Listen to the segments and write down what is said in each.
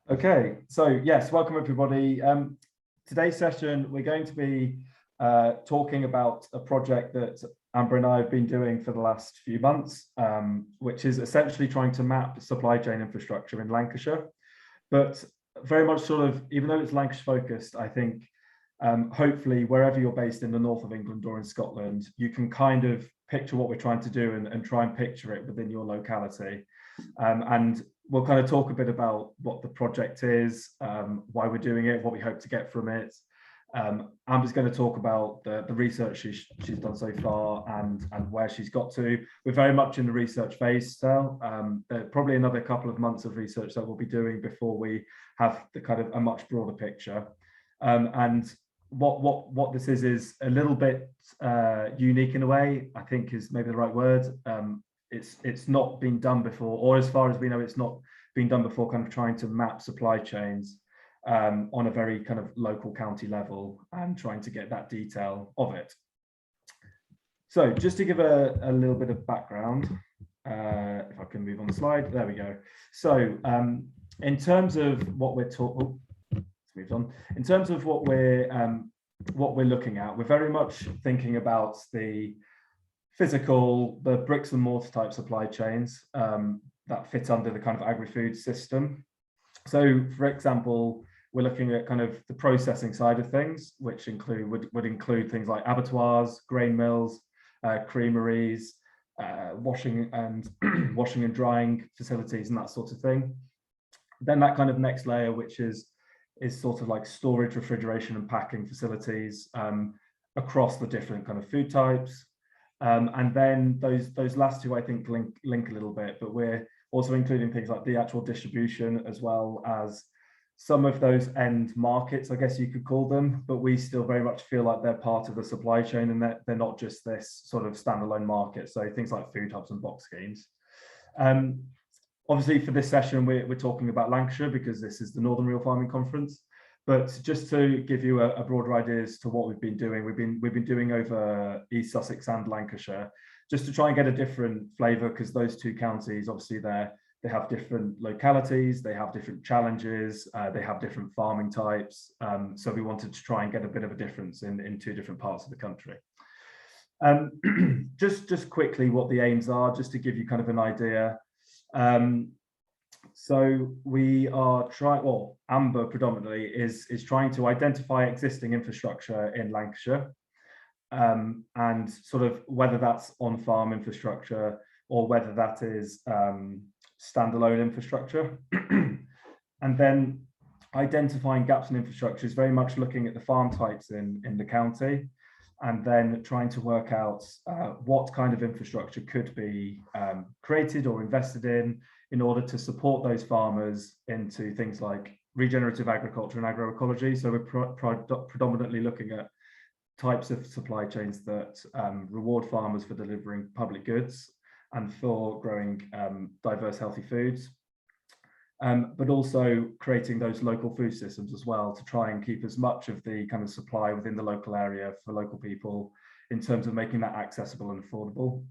Okay, so yes, welcome everybody. Today's session, we're going to be talking about a project that Amber and I have been doing for the last few months, which is essentially trying to map supply chain infrastructure in Lancashire. But very much sort of, even though it's Lancashire focused, I think hopefully wherever you're based in the north of England or in Scotland, you can kind of picture what we're trying to do and try and picture it within your locality. And we'll kind of talk a bit about what the project is, why we're doing it, what we hope to get from it. Amber's going to talk about the research she's done so far and where she's got to. We're very much in the research phase still. There's probably another couple of months of research that we'll be doing before we have the kind of a much broader picture. And what this is a little bit unique in a way, I think is maybe the right word. It's not been done before, or as far as we know, it's not been done before, kind of trying to map supply chains on a very kind of local county level and trying to get that detail of it. So just to give a little bit of background, if I can move on the slide, there we go. So in terms of what we're talking, moved on. In terms of what we're looking at, we're very much thinking about the physical, the bricks and mortar type supply chains that fit under the kind of agri-food system. So, for example, we're looking at kind of the processing side of things, which would include things like abattoirs, grain mills, creameries, washing and drying facilities, and that sort of thing. Then that kind of next layer, which is sort of like storage, refrigeration, and packing facilities across the different kind of food types. And then those last two, I think, link a little bit, but we're also including things like the actual distribution as well as some of those end markets, I guess you could call them, but we still very much feel like they're part of the supply chain and that they're not just this sort of standalone market. So things like food hubs and box schemes. Obviously, for this session, we're talking about Lancashire because this is the Northern Real Farming Conference. But just to give you a broader idea as to what we've been doing, we've been doing over East Sussex and Lancashire, just to try and get a different flavour, because those two counties, obviously, they have different localities, they have different challenges, they have different farming types. So we wanted to try and get a bit of a difference in two different parts of the country. Just quickly, what the aims are, just to give you kind of an idea. So we are trying, well, Amber predominantly is trying to identify existing infrastructure in Lancashire, and sort of whether that's on-farm infrastructure or whether that is standalone infrastructure. And then identifying gaps in infrastructure is very much looking at the farm types in the county, and then trying to work out what kind of infrastructure could be created or invested in order to support those farmers into things like regenerative agriculture and agroecology. So we're predominantly looking at types of supply chains that reward farmers for delivering public goods and for growing diverse, healthy foods, but also creating those local food systems as well to try and keep as much of the kind of supply within the local area for local people in terms of making that accessible and affordable.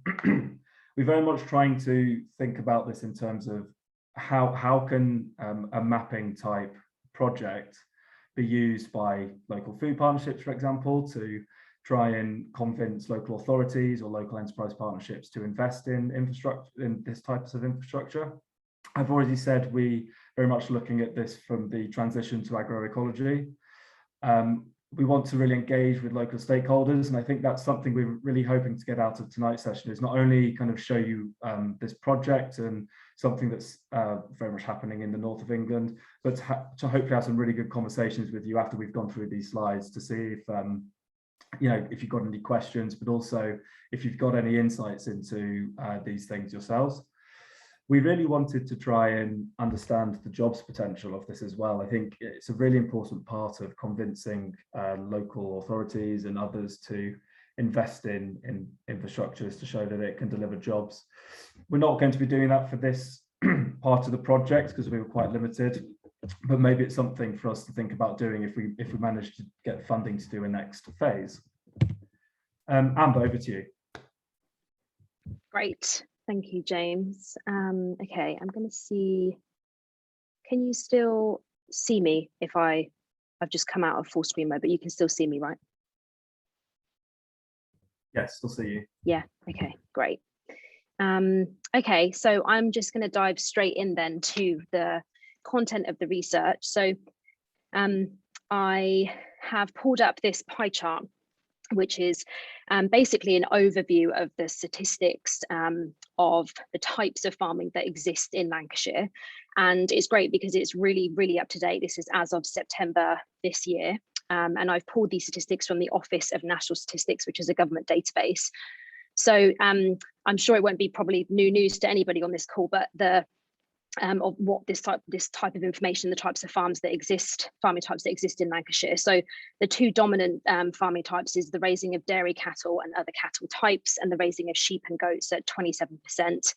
We're very much trying to think about this in terms of how can a mapping type project be used by local food partnerships, for example, to try and convince local authorities or local enterprise partnerships to invest in infrastructure, in this types of infrastructure. I've already said we very much looking at this from the transition to agroecology. We want to really engage with local stakeholders, and I think that's something we're really hoping to get out of tonight's session, is not only kind of show you this project and something that's very much happening in the north of England, but to hopefully have some really good conversations with you after we've gone through these slides to see if you know, if you've got any questions, but also if you've got any insights into these things yourselves. We really wanted to try and understand the jobs potential of this as well. I think it's a really important part of convincing local authorities and others to invest in infrastructures to show that it can deliver jobs. We're not going to be doing that for this part of the project because we were quite limited, but maybe it's something for us to think about doing if we manage to get funding to do a next phase. Amber, over to you. Great. Thank you, James. Okay, I'm going to see. can you still see me if I've just come out of full screen mode, but you can still see me, right? Yes, we'll see you. Yeah, okay, great. Okay, so I'm just going to dive straight in then to the content of the research. So I have pulled up this pie chart, which is basically an overview of the statistics of the types of farming that exist in Lancashire. And it's great because it's really, really up to date. This is as of September this year. And I've pulled these statistics from the Office of National Statistics, which is a government database. So I'm sure it won't be probably new news to anybody on this call, but the of what this type of information, the types of farming types that exist in Lancashire. So the two dominant farming types is the raising of dairy cattle and other cattle types, and the raising of sheep and goats at 27%.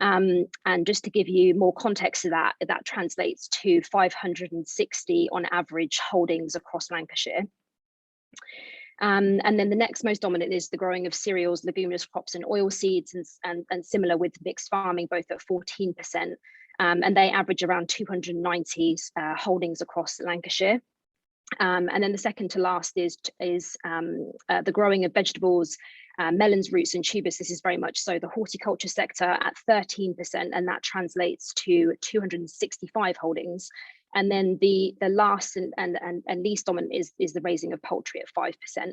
And just to give you more context to that, that translates to 560 on average holdings across Lancashire. And then the next most dominant is the growing of cereals, leguminous crops and oilseeds, and similar with mixed farming, both at 14%. And they average around 290 holdings across Lancashire. And then the second to last is the growing of vegetables, melons, roots and tubers. This is very much so the horticulture sector at 13%, and that translates to 265 holdings. And then the last and least dominant is the raising of poultry at 5%,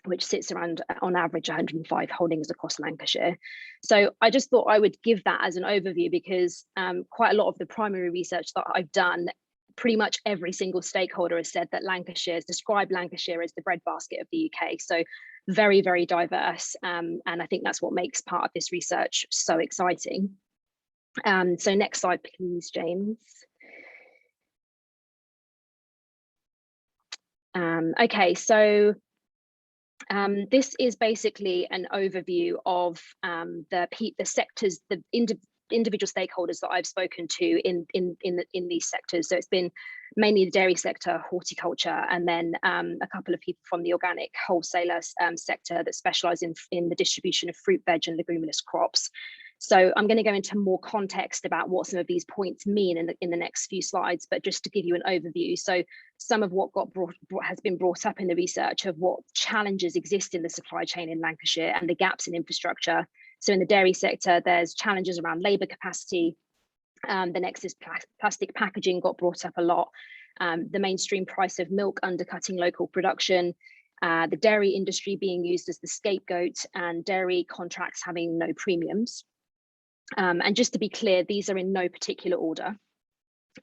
which sits around on average 105 holdings across Lancashire. So I just thought I would give that as an overview because quite a lot of the primary research that I've done, pretty much every single stakeholder has said that Lancashire has described Lancashire as the breadbasket of the UK. So very, very diverse. And I think that's what makes part of this research so exciting. So next slide, please, James. Okay, so this is basically an overview of the sectors, the individual stakeholders that I've spoken to in these sectors. So it's been mainly the dairy sector, horticulture, and then a couple of people from the organic wholesaler sector that specialise in the distribution of fruit, veg, and leguminous crops. So I'm going to go into more context about what some of these points mean in the next few slides, but just to give you an overview. So some of what has been brought up in the research of what challenges exist in the supply chain in Lancashire and the gaps in infrastructure. So in the dairy sector, there's challenges around labour capacity. The next is plastic packaging got brought up a lot. The mainstream price of milk undercutting local production. The dairy industry being used as the scapegoat, and dairy contracts having no premiums. And just to be clear, these are in no particular order.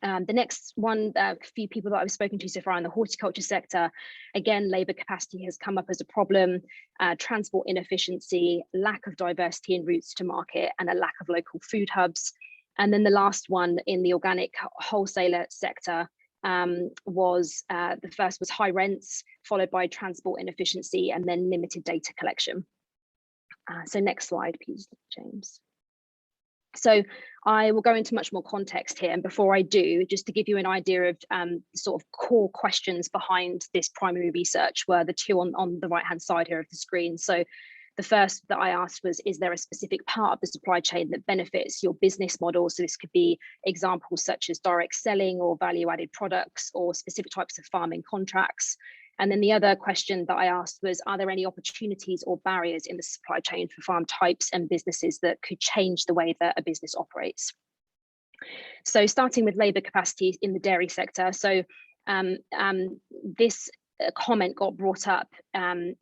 The next one, a few people that I've spoken to so far in the horticulture sector, again, labour capacity has come up as a problem, transport inefficiency, lack of diversity in routes to market, and a lack of local food hubs. And then the last one in the organic wholesaler sector the first was high rents, followed by transport inefficiency, and then limited data collection. So next slide, please, James. So I will go into much more context here. And before I do, just to give you an idea of sort of core questions behind this primary research were the two on the right-hand side here of the screen. So the first that I asked was, is there a specific part of the supply chain that benefits your business model? So this could be examples such as direct selling or value-added products or specific types of farming contracts. And then the other question that I asked was, are there any opportunities or barriers in the supply chain for farm types and businesses that could change the way that a business operates? So starting with labour capacity in the dairy sector. So this comment got brought up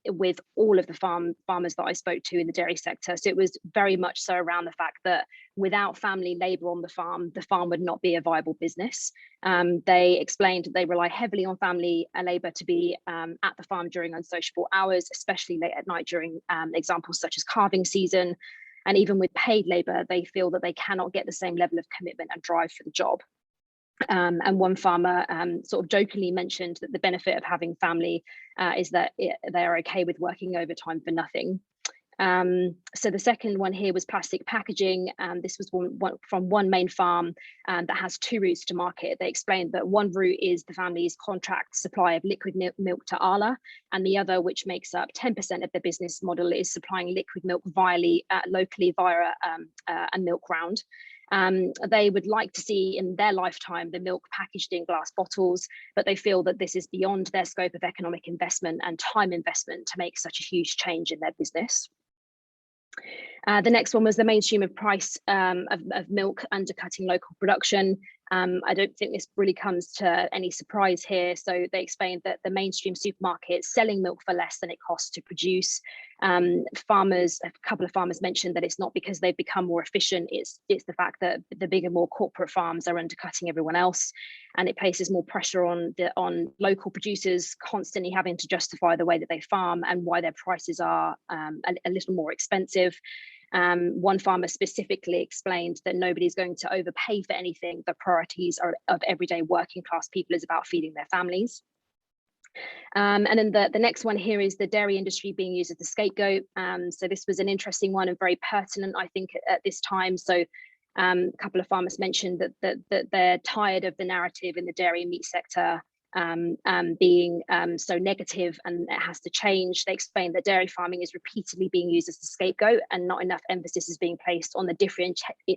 with all of the farmers that I spoke to in the dairy sector. So it was very much so around the fact that without family labour on the farm would not be a viable business. They explained they rely heavily on family labour to be at the farm during unsociable hours, especially late at night during examples such as calving season. And even with paid labour, they feel that they cannot get the same level of commitment and drive for the job. And one farmer sort of jokingly mentioned that the benefit of having family is that they are okay with working overtime for nothing. So the second one here was plastic packaging. This was one from one main farm that has two routes to market. They explained that one route is the family's contract supply of liquid milk to Arla, and the other, which makes up 10% of the business model, is supplying liquid milk locally via a milk round. They would like to see in their lifetime the milk packaged in glass bottles, but they feel that this is beyond their scope of economic investment and time investment to make such a huge change in their business. The next one was the mainstream of price of milk undercutting local production. I don't think this really comes to any surprise here. So they explained that the mainstream supermarkets selling milk for less than it costs to produce. Farmers, a couple of farmers mentioned that it's not because they've become more efficient, it's the fact that the bigger, more corporate farms are undercutting everyone else, and it places more pressure on local producers constantly having to justify the way that they farm and why their prices are a little more expensive. One farmer specifically explained that nobody's going to overpay for anything. The priorities of everyday working class people is about feeding their families. And then the next one here is the dairy industry being used as the scapegoat. So this was an interesting one and very pertinent, I think, at this time. So a couple of farmers mentioned that they're tired of the narrative in the dairy and meat sector being so negative, and it has to change. They explained that dairy farming is repeatedly being used as the scapegoat, and not enough emphasis is being placed on the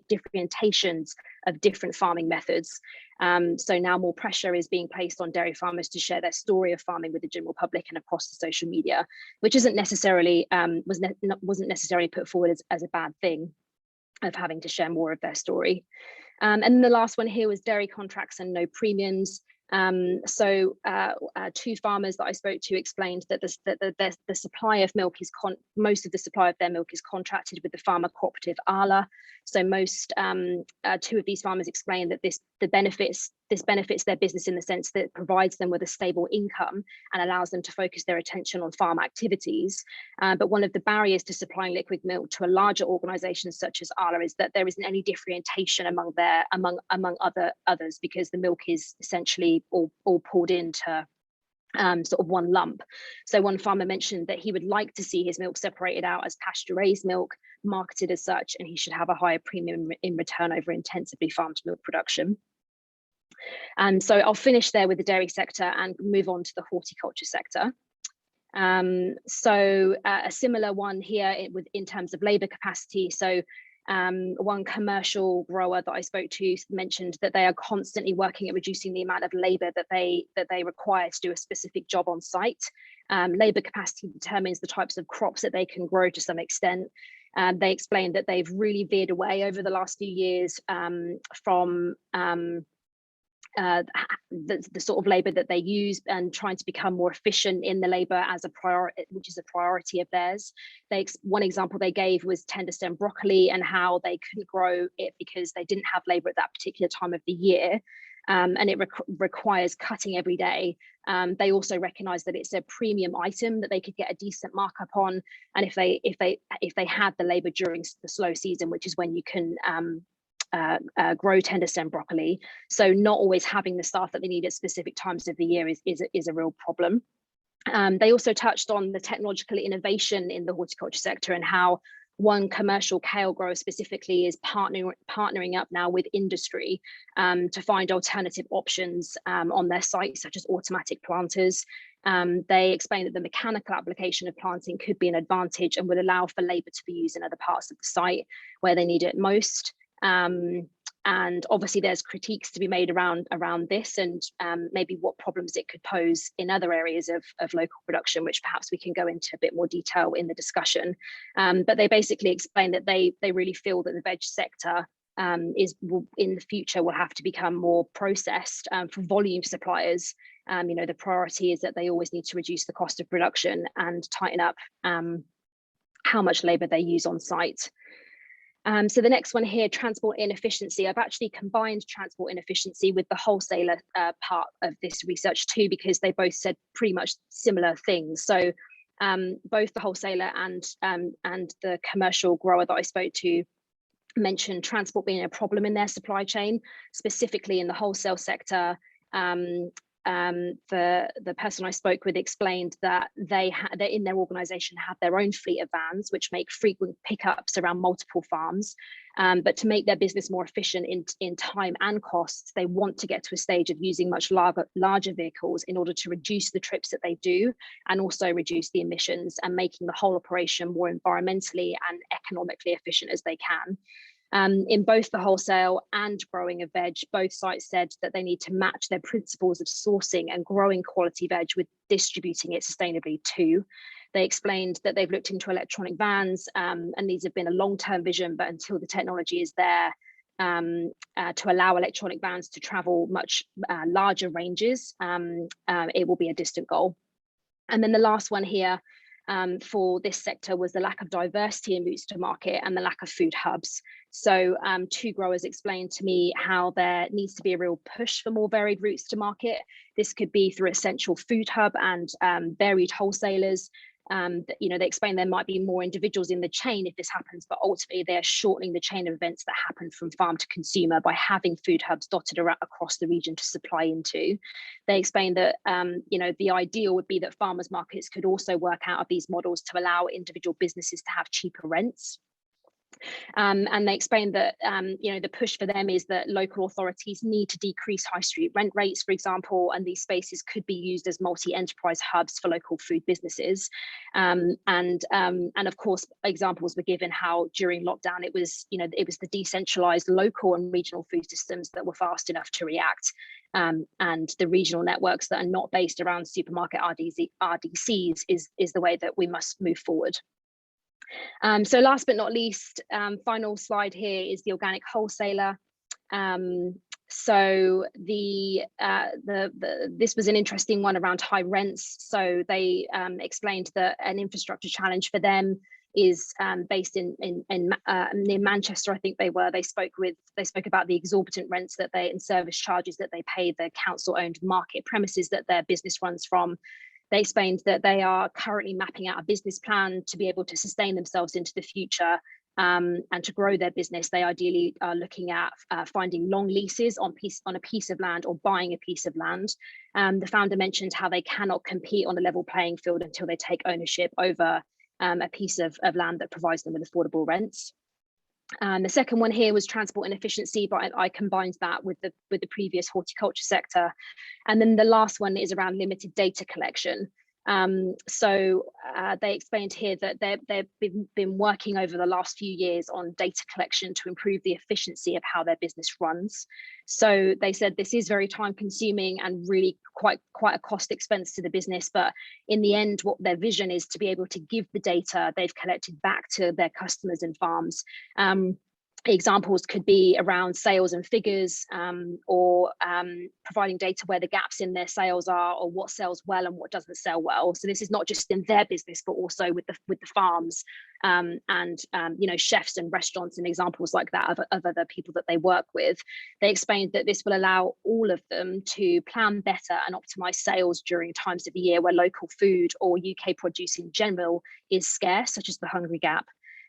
differentiations of different farming methods. So now more pressure is being placed on dairy farmers to share their story of farming with the general public and across the social media, which isn't necessarily wasn't necessarily put forward as a bad thing, of having to share more of their story. And then the last one here was dairy contracts and no premiums. So two farmers that I spoke to explained that the supply of milk is most of the supply of their milk is contracted with the farmer cooperative ALA. So most two of these farmers explained that this benefits their business in the sense that it provides them with a stable income and allows them to focus their attention on farm activities. But one of the barriers to supplying liquid milk to a larger organisation such as ALA is that there isn't any differentiation among others, because the milk is essentially all poured into sort of one lump. So one farmer mentioned that he would like to see his milk separated out as pasture raised milk, marketed as such, and he should have a higher premium in return over intensively farmed milk production. So I'll finish there with the dairy sector and move on to the horticulture sector. So a similar one here in terms of labour capacity. So one commercial grower that I spoke to mentioned that they are constantly working at reducing the amount of labour that they require to do a specific job on site. Labour capacity determines the types of crops that they can grow to some extent. They explained that they've really veered away over the last few years from the sort of labour that they use, and trying to become more efficient in the labour as a priority, which is a priority of theirs. One example they gave was tender stem broccoli, and how they couldn't grow it because they didn't have labour at that particular time of the year, and it requires cutting every day. They also recognise that it's a premium item that they could get a decent markup on, and if they had the labour during the slow season, which is when you can grow tender stem broccoli. So not always having the staff that they need at specific times of the year is a real problem. They also touched on the technological innovation in the horticulture sector, and how one commercial kale grower specifically is partnering up now with industry to find alternative options on their site, such as automatic planters. They explained that the mechanical application of planting could be an advantage and would allow for labour to be used in other parts of the site where they need it most. And obviously there's critiques to be made around this, and maybe what problems it could pose in other areas of local production, which perhaps we can go into a bit more detail in the discussion. But they basically explained that they really feel that the veg sector in the future will have to become more processed for volume suppliers. The priority is that they always need to reduce the cost of production and tighten up how much labour they use on site. So the next one here, transport inefficiency. I've actually combined transport inefficiency with the wholesaler part of this research too, because they both said pretty much similar things. So both the wholesaler and the commercial grower that I spoke to mentioned transport being a problem in their supply chain, specifically in the wholesale sector. The person I spoke with explained that they in their organisation have their own fleet of vans, which make frequent pickups around multiple farms. But to make their business more efficient in time and costs, they want to get to a stage of using much larger vehicles in order to reduce the trips that they do, and also reduce the emissions, and making the whole operation more environmentally and economically efficient as they can. In both the wholesale and growing of veg, both sites said that they need to match their principles of sourcing and growing quality veg with distributing it sustainably too. They explained that they've looked into electronic vans, and these have been a long-term vision, but until the technology is there to allow electronic vans to travel much larger ranges, it will be a distant goal. And then the last one here for this sector was the lack of diversity in routes to market and the lack of food hubs. So two growers explained to me how there needs to be a real push for more varied routes to market. This could be through essential food hub and varied wholesalers. They explain there might be more individuals in the chain if this happens, but ultimately they're shortening the chain of events that happen from farm to consumer by having food hubs dotted around across the region to supply into. They explain that the ideal would be that farmers markets could also work out of these models to allow individual businesses to have cheaper rents. And they explained that the push for them is that local authorities need to decrease high street rent rates, for example, and these spaces could be used as multi-enterprise hubs for local food businesses. And of course, examples were given how during lockdown it was the decentralized local and regional food systems that were fast enough to react. And the regional networks that are not based around supermarket RDCs is the way that we must move forward. So last but not least, final slide here is the organic wholesaler. So this was an interesting one around high rents. So they explained that an infrastructure challenge for them is based in near Manchester. I think they spoke about the exorbitant rents that and service charges that they pay the council-owned market premises that their business runs from. They explained that they are currently mapping out a business plan to be able to sustain themselves into the future and to grow their business. They ideally are looking at finding long leases on a piece of land or buying a piece of land. The founder mentioned how they cannot compete on a level playing field until they take ownership over a piece of land that provides them with affordable rents. The second one here was transport and efficiency, but I combined that with the previous horticulture sector. And then the last one is around limited data collection. So they explained here that they've been working over the last few years on data collection to improve the efficiency of how their business runs. So they said this is very time consuming and really quite a cost expense to the business. But in the end, what their vision is to be able to give the data they've collected back to their customers and farms. Examples could be around sales and figures, or providing data where the gaps in their sales are, or what sells well and what doesn't sell well. So this is not just in their business, but also with the farms and chefs and restaurants and examples like that of other people that they work with. They explained that this will allow all of them to plan better and optimize sales during times of the year where local food or UK produce in general is scarce, such as the Hungry Gap.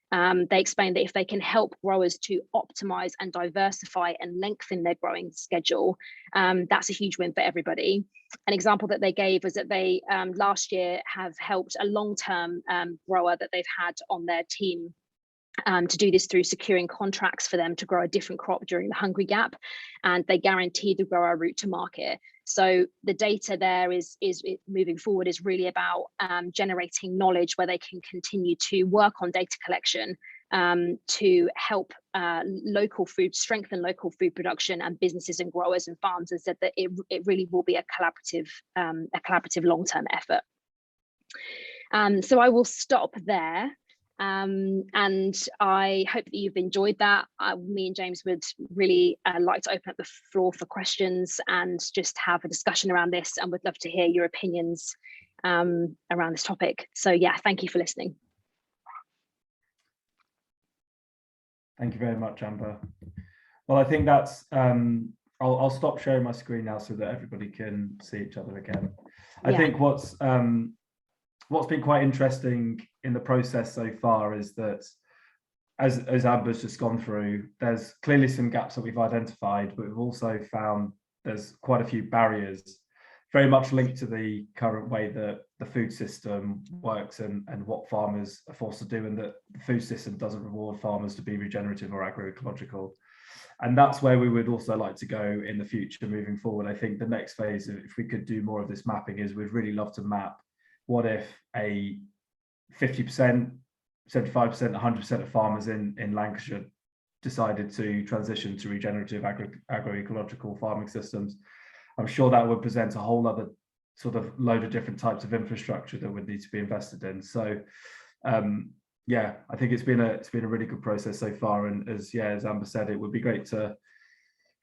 They explained that if they can help growers to optimize and diversify and lengthen their growing schedule, that's a huge win for everybody. An example that they gave was that they last year have helped a long-term grower that they've had on their team to do this through securing contracts for them to grow a different crop during the Hungry Gap, and they guarantee the grower route to market. So the data there is moving forward is really about generating knowledge where they can continue to work on data collection to help strengthen local food production and businesses and growers and farms, and said that it really will be a collaborative long-term effort. So I will stop there. And I hope that you've enjoyed that. Me and James would really like to open up the floor for questions and just have a discussion around this, and would love to hear your opinions around this topic. So yeah, thank you for listening. Thank you very much, Amber. Well, I think that's, I'll stop sharing my screen now so that everybody can see each other again. I think what's been quite interesting in the process so far is that, as Amber's just gone through, there's clearly some gaps that we've identified, but we've also found there's quite a few barriers, very much linked to the current way that the food system works and what farmers are forced to do, and that the food system doesn't reward farmers to be regenerative or agroecological. And that's where we would also like to go in the future moving forward. I think the next phase, if we could do more of this mapping, is we'd really love to map what if a 50%, 75%, 100% of farmers in Lancashire decided to transition to regenerative agroecological farming systems, I'm sure that would present a whole other sort of load of different types of infrastructure that would need to be invested in. So yeah, I think it's been a really good process so far. And as Amber said, it would be great to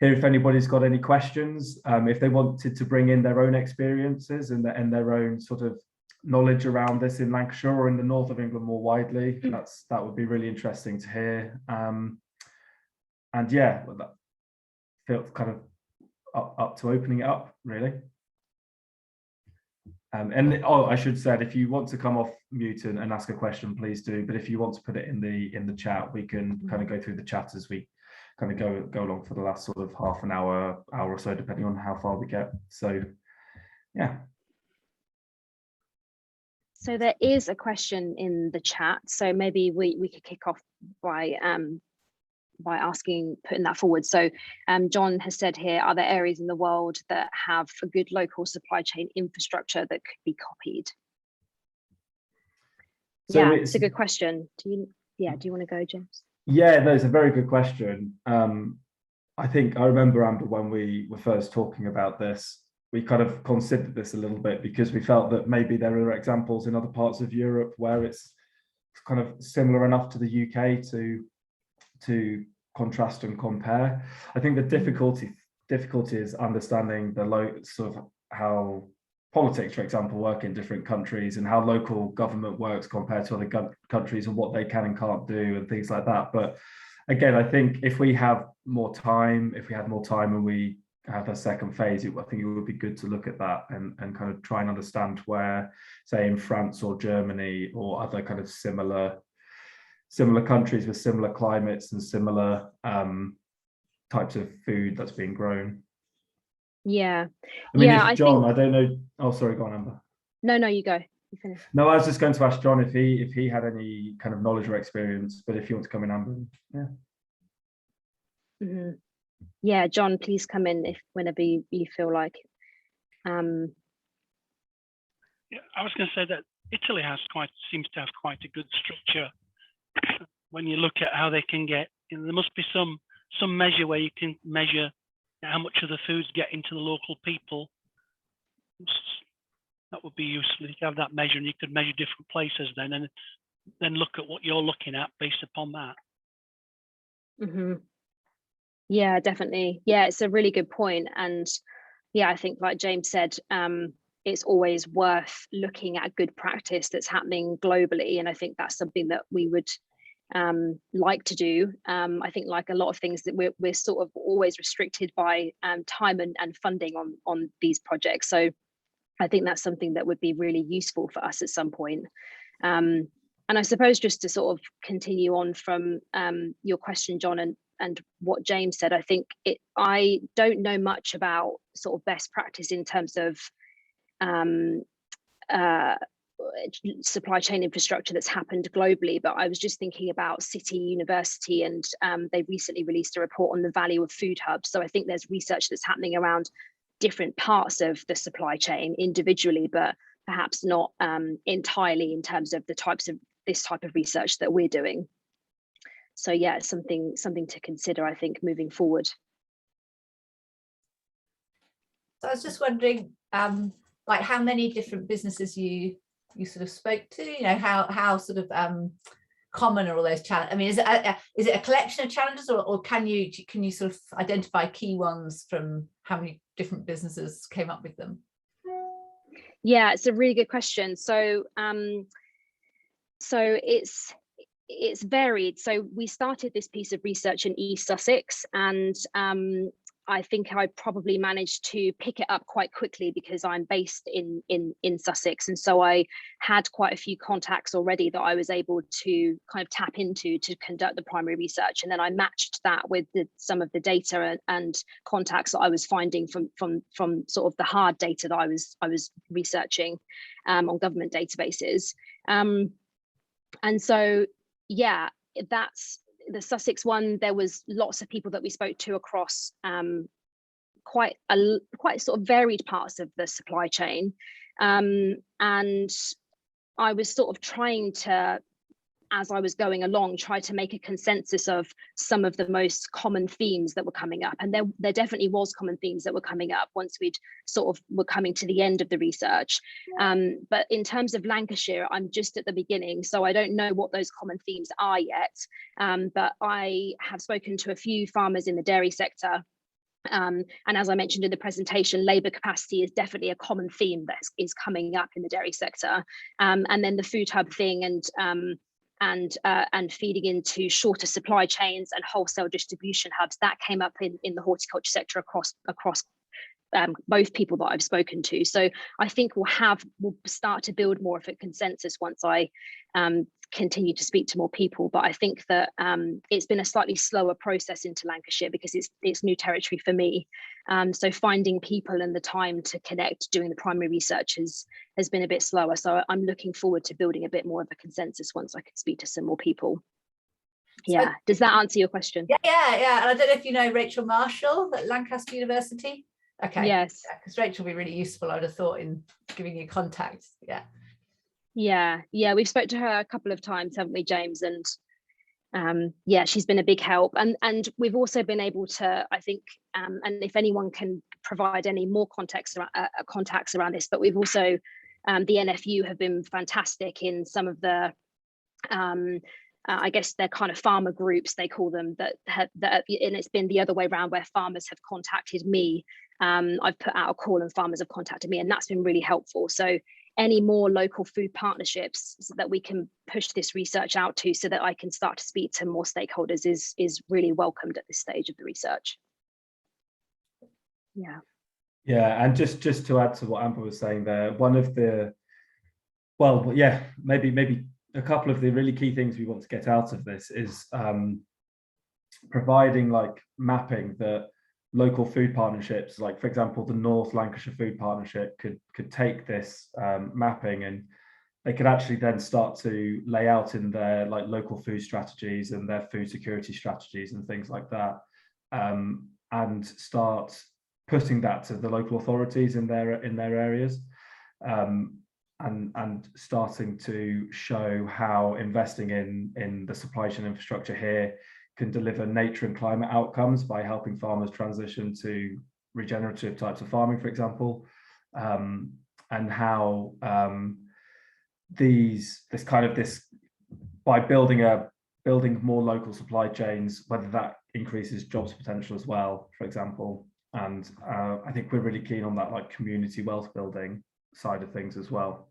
hear if anybody's got any questions, if they wanted to bring in their own experiences and their own sort of knowledge around this in Lancashire or in the north of England more widely. That would be really interesting to hear. And yeah, that feels kind of up to opening it up, really. And I should say, if you want to come off mute and ask a question, please do. But if you want to put it in the chat, we can kind of go through the chat as we kind of go along for the last sort of half an hour or so, depending on how far we get. So, yeah. So there is a question in the chat. So maybe we could kick off by putting that forward. So John has said here, are there areas in the world that have a good local supply chain infrastructure that could be copied? So yeah, it's a good question. Do you want to go, James? Yeah, no, it's a very good question. I think I remember, Amber, when we were first talking about this, we kind of considered this a little bit because we felt that maybe there are examples in other parts of Europe where it's kind of similar enough to the UK to contrast and compare. I think the difficulty is understanding the sort of how politics, for example, work in different countries and how local government works compared to other countries and what they can and can't do and things like that. But again, I think if we had more time and we have a second phase, I think it would be good to look at that and kind of try and understand where, say, in France or Germany or other kind of similar countries with similar climates and similar types of food that's being grown. Yeah. I mean, if John, I don't know. Oh, sorry, go on, Amber. No, you go. You finish. No, I was just going to ask John if he had any kind of knowledge or experience, but if you want to come in, Amber, yeah. Mm-hmm. Yeah, John, please come in whenever you feel like. Yeah, I was going to say that Italy seems to have quite a good structure. When you look at how they can get, there must be some measure where you can measure how much of the food's getting to the local people. That would be useful. You could have that measure, and you could measure different places and then look at what you're looking at based upon that. Mm-hmm. Yeah, definitely. Yeah, it's a really good point. And yeah, I think like James said, it's always worth looking at good practice that's happening globally. And I think that's something that we would like to do. I think like a lot of things that we're sort of always restricted by time and funding on these projects. So I think that's something that would be really useful for us at some point. And I suppose just to sort of continue on from your question, John, and what James said, I think I don't know much about sort of best practice in terms of supply chain infrastructure that's happened globally, but I was just thinking about City University, and they recently released a report on the value of food hubs. So I think there's research that's happening around different parts of the supply chain individually, but perhaps not entirely in terms of this type of research that we're doing. So yeah, it's something to consider, I think, moving forward. So I was just wondering, like how many different businesses you sort of spoke to, you know, how sort of common are all those challenges? I mean, is it a collection of challenges, or can you sort of identify key ones from how many different businesses came up with them? Yeah, it's a really good question. So it's varied. So we started this piece of research in East Sussex, and I think I probably managed to pick it up quite quickly because I'm based in Sussex, and so I had quite a few contacts already that I was able to kind of tap into to conduct the primary research, and then I matched that with some of the data and contacts that I was finding from sort of the hard data that I was researching on government databases, and so yeah, that's the Sussex one. There was lots of people that we spoke to across quite sort of varied parts of the supply chain, and I was sort of trying to as I was going along, tried to make a consensus of some of the most common themes that were coming up. And there definitely was common themes that were coming up once we'd sort of were coming to the end of the research. But in terms of Lancashire, I'm just at the beginning, so I don't know what those common themes are yet. But I have spoken to a few farmers in the dairy sector. And as I mentioned in the presentation, labour capacity is definitely a common theme that is coming up in the dairy sector. And then the food hub thing and feeding into shorter supply chains and wholesale distribution hubs, that came up in the horticulture sector across both people that I've spoken to. So I think we'll start to build more of a consensus once I continue to speak to more people. But I think that it's been a slightly slower process into Lancashire because it's new territory for me. So finding people and the time to connect doing the primary research has been a bit slower. So I'm looking forward to building a bit more of a consensus once I can speak to some more people. Yeah, does that answer your question? Yeah. And I don't know if you know Rachel Marshall at Lancaster University. Okay. Yes. Because Rachel will be really useful, I would have thought, in giving you contact. Yeah. We've spoke to her a couple of times, haven't we, James? And yeah, she's been a big help. And we've also been able to, I think, and if anyone can provide any more contacts around this, but we've also, the NFU have been fantastic in some of the, I guess they're kind of farmer groups, they call them, and it's been the other way around where farmers have contacted me. I've put out a call and farmers have contacted me, and that's been really helpful. So any more local food partnerships so that we can push this research out to, so that I can start to speak to more stakeholders is really welcomed at this stage of the research. Yeah, and just to add to what Amber was saying there, one of the, maybe a couple of the really key things we want to get out of this is providing like mapping that local food partnerships, like for example, the North Lancashire Food Partnership could take this mapping, and they could actually then start to lay out in their like local food strategies and their food security strategies and things like that, and start putting that to the local authorities in their areas, and starting to show how investing in the supply chain infrastructure here can deliver nature and climate outcomes by helping farmers transition to regenerative types of farming, for example, and how by building more local supply chains, whether that increases jobs potential as well, for example. And I think we're really keen on that like community wealth building side of things as well.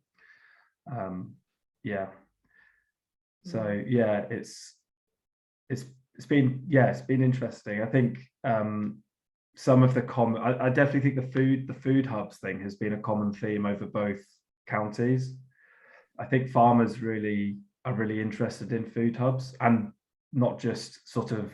So yeah, it's been interesting. I think some of the common, I definitely think the food hubs thing has been a common theme over both counties. I think farmers are really interested in food hubs, and not just sort of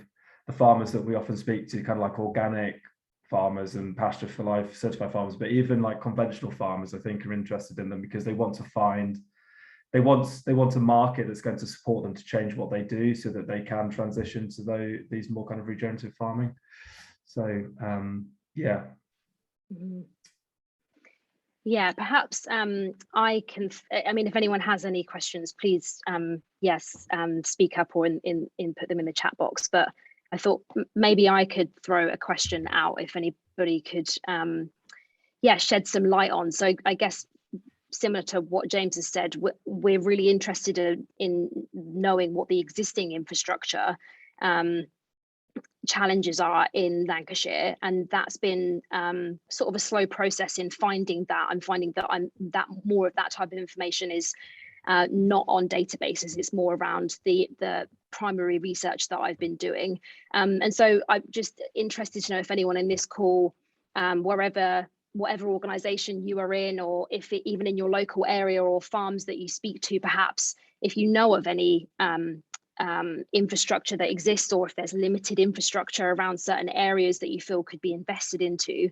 the farmers that we often speak to, kind of like organic farmers and pasture for life certified farmers, but even like conventional farmers, I think, are interested in them because they want a market that's going to support them to change what they do so that they can transition to these more kind of regenerative farming. So yeah. Yeah, perhaps I can, I mean, if anyone has any questions, please, speak up or put them in the chat box. But I thought maybe I could throw a question out if anybody could, shed some light on. So I guess similar to what James has said, we're really interested in knowing what the existing infrastructure challenges are in Lancashire, and that's been sort of a slow process in finding that. I'm finding that more of that type of information is not on databases. It's more around the primary research that I've been doing, and so I'm just interested to know if anyone in this call, whatever organization you are in, or if even in your local area or farms that you speak to, perhaps if you know of any infrastructure that exists, or if there's limited infrastructure around certain areas that you feel could be invested into,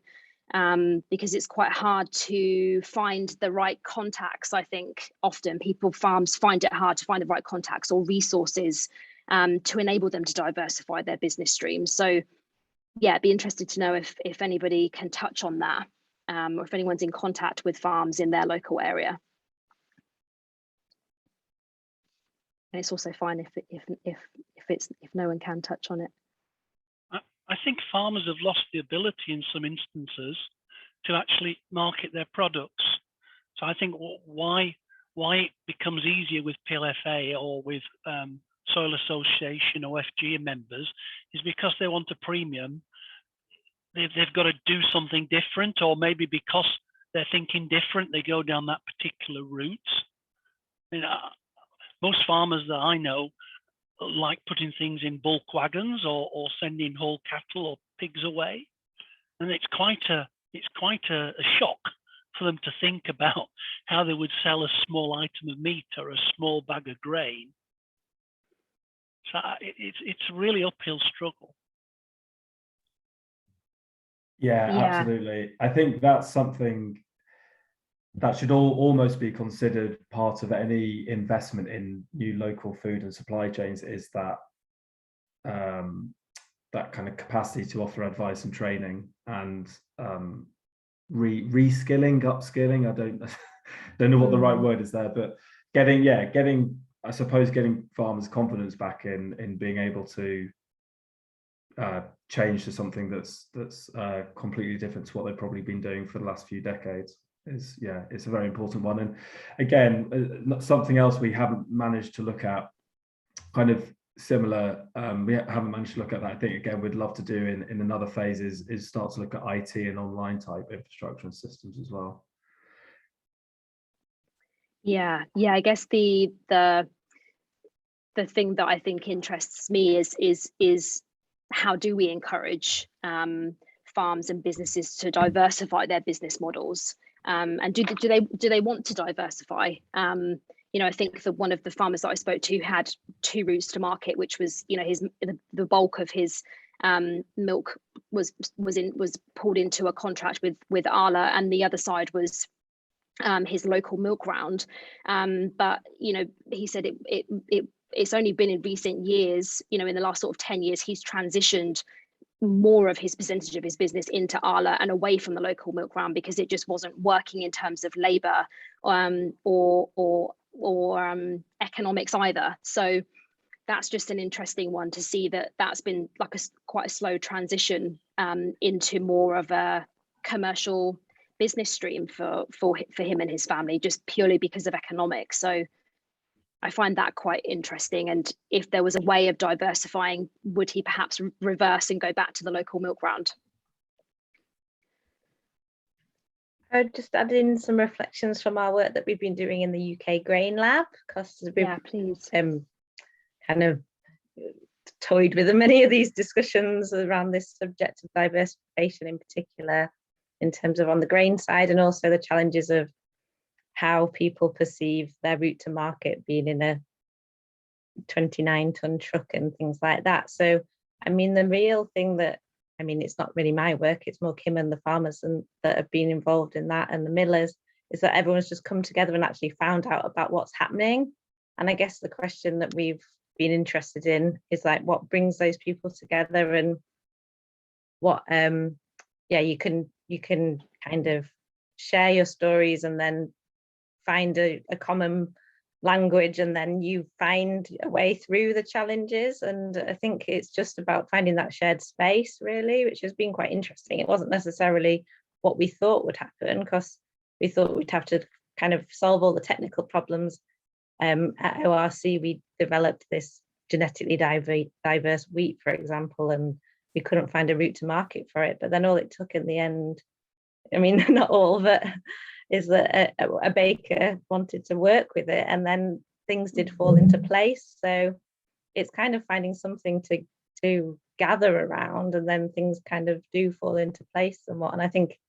because it's quite hard to find the right contacts. I think often farms find it hard to find the right contacts or resources to enable them to diversify their business streams. So yeah, I'd be interested to know if anybody can touch on that, or if anyone's in contact with farms in their local area. and it's also fine if no one can touch on it. I think farmers have lost the ability in some instances to actually market their products. So I think why it becomes easier with PLFA or with Soil Association or FG members is because they want a premium. They've got to do something different, or maybe because they're thinking different, they go down that particular route. Most farmers that I know like putting things in bulk wagons or sending whole cattle or pigs away, and it's quite a shock for them to think about how they would sell a small item of meat or a small bag of grain. So it's a really uphill struggle. Yeah, absolutely. I think that's something that should almost be considered part of any investment in new local food and supply chains, is that that kind of capacity to offer advice and training and reskilling, upskilling. I don't know what the right word is there, but getting I suppose getting farmers' confidence back in being able to change to something that's completely different to what they've probably been doing for the last few decades is, it's a very important one. And again, something else we haven't managed to look at, kind of similar, we haven't managed to look at that. I think again we'd love to do in another phase is start to look at IT and online type infrastructure and systems as well. Yeah, I guess the thing that I think interests me is how do we encourage farms and businesses to diversify their business models, and do they want to diversify? I think that one of the farmers that I spoke to had two routes to market, which was the bulk of his milk was pulled into a contract with Arla, and the other side was his local milk round. But he said it's only been in recent years, in the last sort of 10 years, he's transitioned more of his percentage of his business into Arla and away from the local milk round, because it just wasn't working in terms of labor or economics either. So that's just an interesting one to see that's been like quite a slow transition into more of a commercial business stream for him and his family, just purely because of economics. So I find that quite interesting. And if there was a way of diversifying, would he perhaps reverse and go back to the local milk round? I would just add in some reflections from our work that we've been doing in the UK Grain Lab, because we've please. Kind of toyed with many of these discussions around this subject of diversification in particular, in terms of on the grain side, and also the challenges of how people perceive their route to market being in a 29-ton truck and things like that. So, I mean, the real thing that, it's not really my work, it's more Kim and the farmers that have been involved in that, and the millers, is that everyone's just come together and actually found out about what's happening. And I guess the question that we've been interested in is like, what brings those people together, and what you can kind of share your stories and then find a common language, and then you find a way through the challenges. And I think it's just about finding that shared space, really, which has been quite interesting. It wasn't necessarily what we thought would happen, because we thought we'd have to kind of solve all the technical problems. At ORC, we developed this genetically diverse wheat, for example, and we couldn't find a route to market for it. But then all it took in the end, not all, but is that a baker wanted to work with it, and then things did fall into place. So it's kind of finding something to gather around, and then things kind of do fall into place somewhat. And I think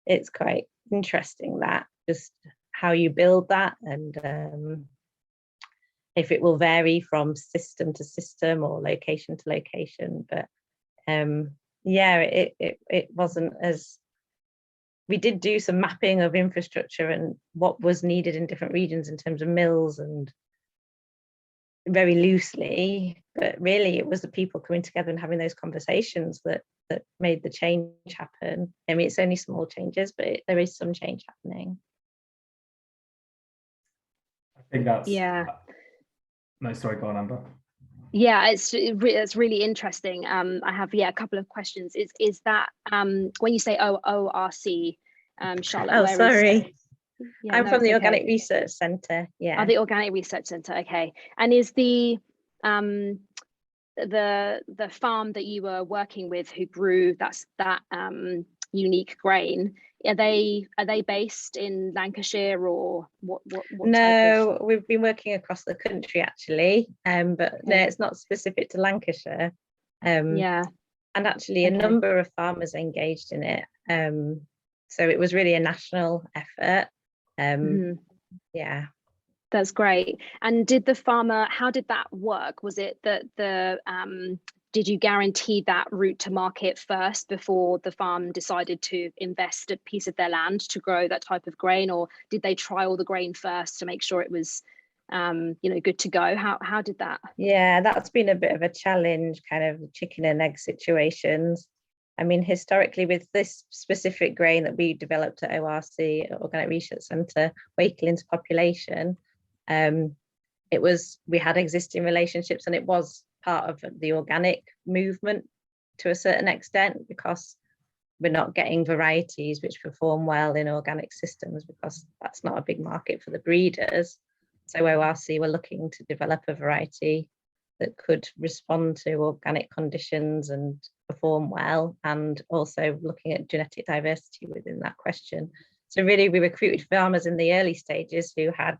it's quite interesting, that just how you build that, and if it will vary from system to system or location to location. But it wasn't as, we did do some mapping of infrastructure and what was needed in different regions in terms of mills, and very loosely, but really it was the people coming together and having those conversations that made the change happen. It's only small changes, but there is some change happening. I think that's No, sorry, go on, Amber. Yeah, it's really interesting. I have a couple of questions. Is that when you say ORC, Charlotte? Oh, where sorry. Yeah, I'm no, from it's the okay. Organic Research Centre. Yeah. Oh, the Organic Research Centre. Okay. And is the farm that you were working with who grew that unique grain, are they based in Lancashire, or what No, type of... we've been working across the country actually, but no, Okay. it's not specific to Lancashire. Yeah. And actually a Okay. number of farmers engaged in it. So it was really a national effort. Mhm. Yeah. That's great. And did the farmer, how did that work? Was it that did you guarantee that route to market first before the farm decided to invest a piece of their land to grow that type of grain, or did they trial the grain first to make sure it was good to go? How did that? Yeah, that's been a bit of a challenge, kind of chicken and egg situations. I mean, historically, with this specific grain that we developed at ORC, Organic Research Centre, Wakeling's population, we had existing relationships, and it was part of the organic movement to a certain extent, because we're not getting varieties which perform well in organic systems, because that's not a big market for the breeders. So ORC were looking to develop a variety that could respond to organic conditions and perform well, and also looking at genetic diversity within that question. So really, we recruited farmers in the early stages who had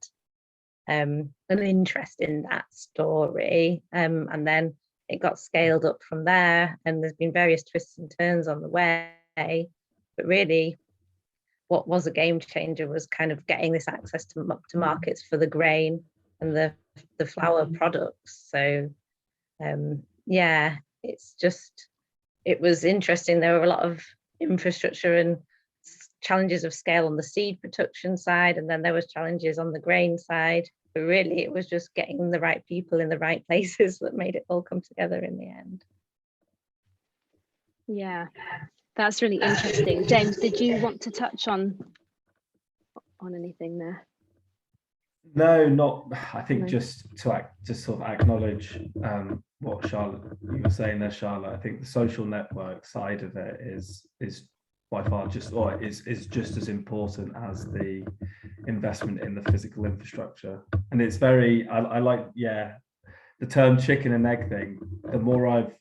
an interest in that story, and then it got scaled up from there, and there's been various twists and turns on the way, but really what was a game changer was kind of getting this access to markets for the grain and the flour products. So yeah, it was interesting. There were a lot of infrastructure and challenges of scale on the seed production side, and then there was challenges on the grain side, but really it was just getting the right people in the right places that made it all come together in the end. Yeah, that's really interesting. James, did you want to touch on anything there? No, not. I think No. just sort of acknowledge what Charlotte, you were saying there, Charlotte. I think the social network side of it is by far is just as important as the investment in the physical infrastructure. And it's very, I like, the term chicken and egg thing. The more I've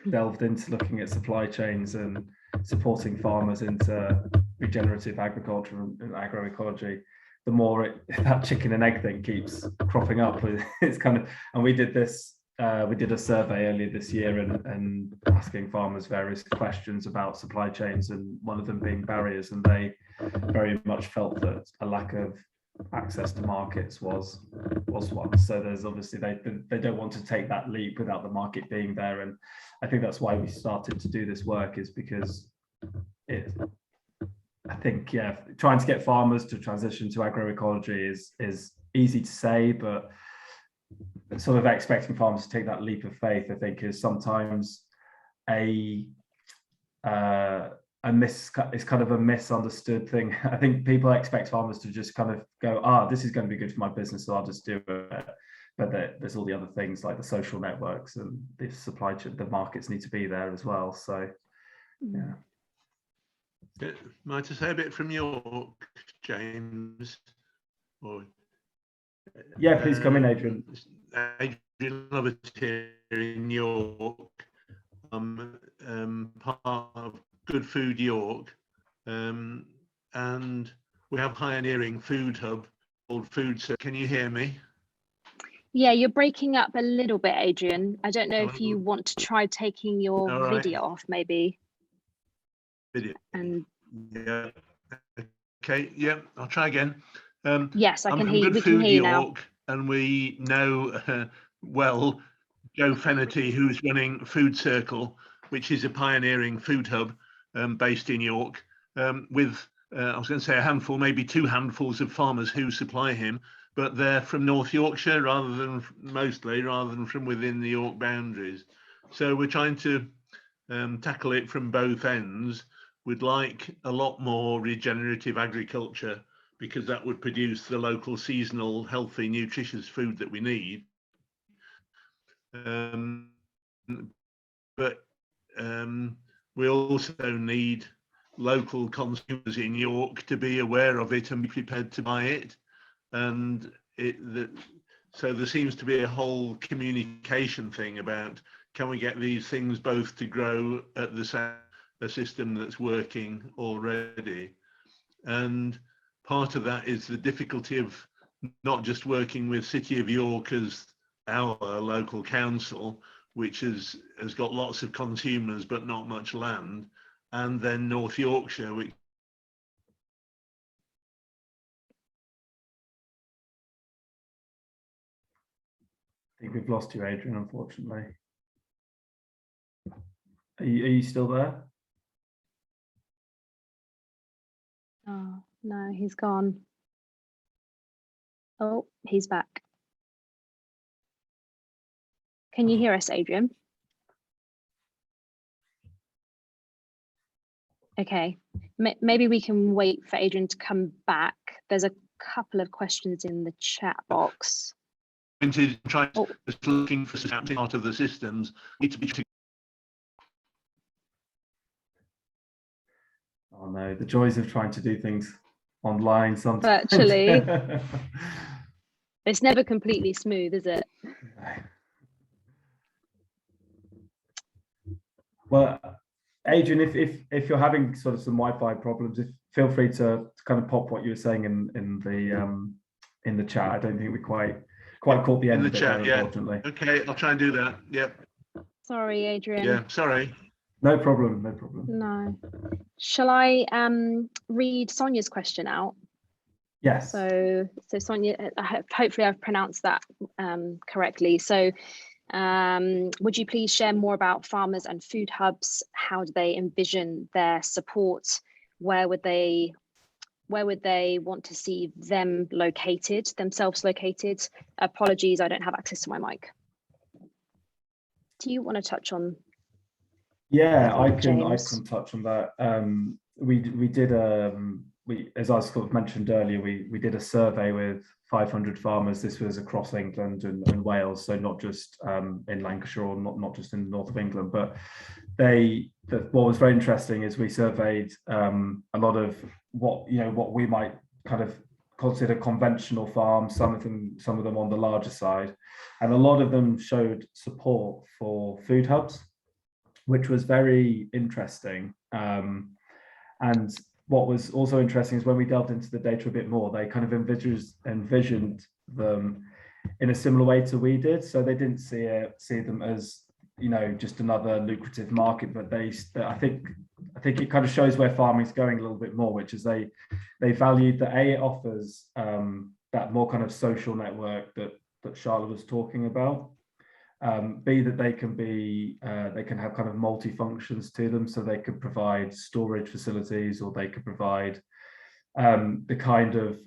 delved into looking at supply chains and supporting farmers into regenerative agriculture and agroecology, the more that chicken and egg thing keeps cropping up. It's kind of, and we did this, we did a survey earlier this year and asking farmers various questions about supply chains, and one of them being barriers, and they very much felt that a lack of access to markets was one. So there's obviously, they don't want to take that leap without the market being there, and I think that's why we started to do this work, is because I think trying to get farmers to transition to agroecology is easy to say, but sort of expecting farmers to take that leap of faith, I think, is sometimes it's kind of a misunderstood thing. I think people expect farmers to just kind of go, this is going to be good for my business, so I'll just do it. But there's all the other things like the social networks and the supply chain, the markets need to be there as well. So, yeah. Might I say a bit from York, James? Or, yeah, please come in, Adrian. Adrian Lovett here in York. I'm part of Good Food York, and we have a pioneering food hub called Food. So can you hear me? Yeah, you're breaking up a little bit, Adrian. I don't know if you want to try taking your video off, maybe. Video. And yeah. Okay. Yeah. I'll try again. Yes, I can hear you. We can hear you now. And we know well Joe Fennerty, who's running Food Circle, which is a pioneering food hub based in York, with I was going to say a handful, maybe two handfuls of farmers who supply him, but they're from North Yorkshire rather than from within the York boundaries. So we're trying to tackle it from both ends. We'd like a lot more regenerative agriculture, because that would produce the local, seasonal, healthy, nutritious food that we need. But we also need local consumers in York to be aware of it and be prepared to buy it. And so there seems to be a whole communication thing about, can we get these things both to grow at a system that's working already? And part of that is the difficulty of not just working with City of York as our local council, which has got lots of consumers but not much land, and then North Yorkshire, which I think we've lost you, Adrian, unfortunately. Are you still there? Oh, no, he's gone. Oh, he's back. Can you hear us, Adrian? Okay, maybe we can wait for Adrian to come back. There's a couple of questions in the chat box. trying to looking for something out of the systems need to be. Oh no, the joys of trying to do things online sometimes. Virtually. It's never completely smooth, is it? Well, Adrian, if you're having sort of some Wi-Fi problems, feel free to kind of pop what you were saying in the chat. I don't think we quite caught the end of it there, unfortunately. Okay, I'll try and do that. Yep. Sorry, Adrian. Yeah, sorry. No problem, no problem. No. Shall I read Sonia's question out? Yes. So Sonia, hopefully I've pronounced that correctly. So would you please share more about farmers and food hubs? How do they envision their support? Where would they want to see themselves located? Apologies, I don't have access to my mic. Do you want to touch on? Yeah, I can touch on that. We did as I sort of mentioned earlier, we did a survey with 500 farmers. This was across England and Wales, so not just in Lancashire or not just in the north of England. But what was very interesting is we surveyed a lot of what we might kind of consider conventional farms. Some of them on the larger side, and a lot of them showed support for food hubs, which was very interesting. And what was also interesting is when we delved into the data a bit more, they kind of envisioned them in a similar way to we did. So they didn't see them as, just another lucrative market, but I think it kind of shows where farming is going a little bit more, which is they valued that it offers that more kind of social network that Charlotte was talking about. B, that they can have kind of multi-functions to them, so they could provide storage facilities, or they could provide the kind of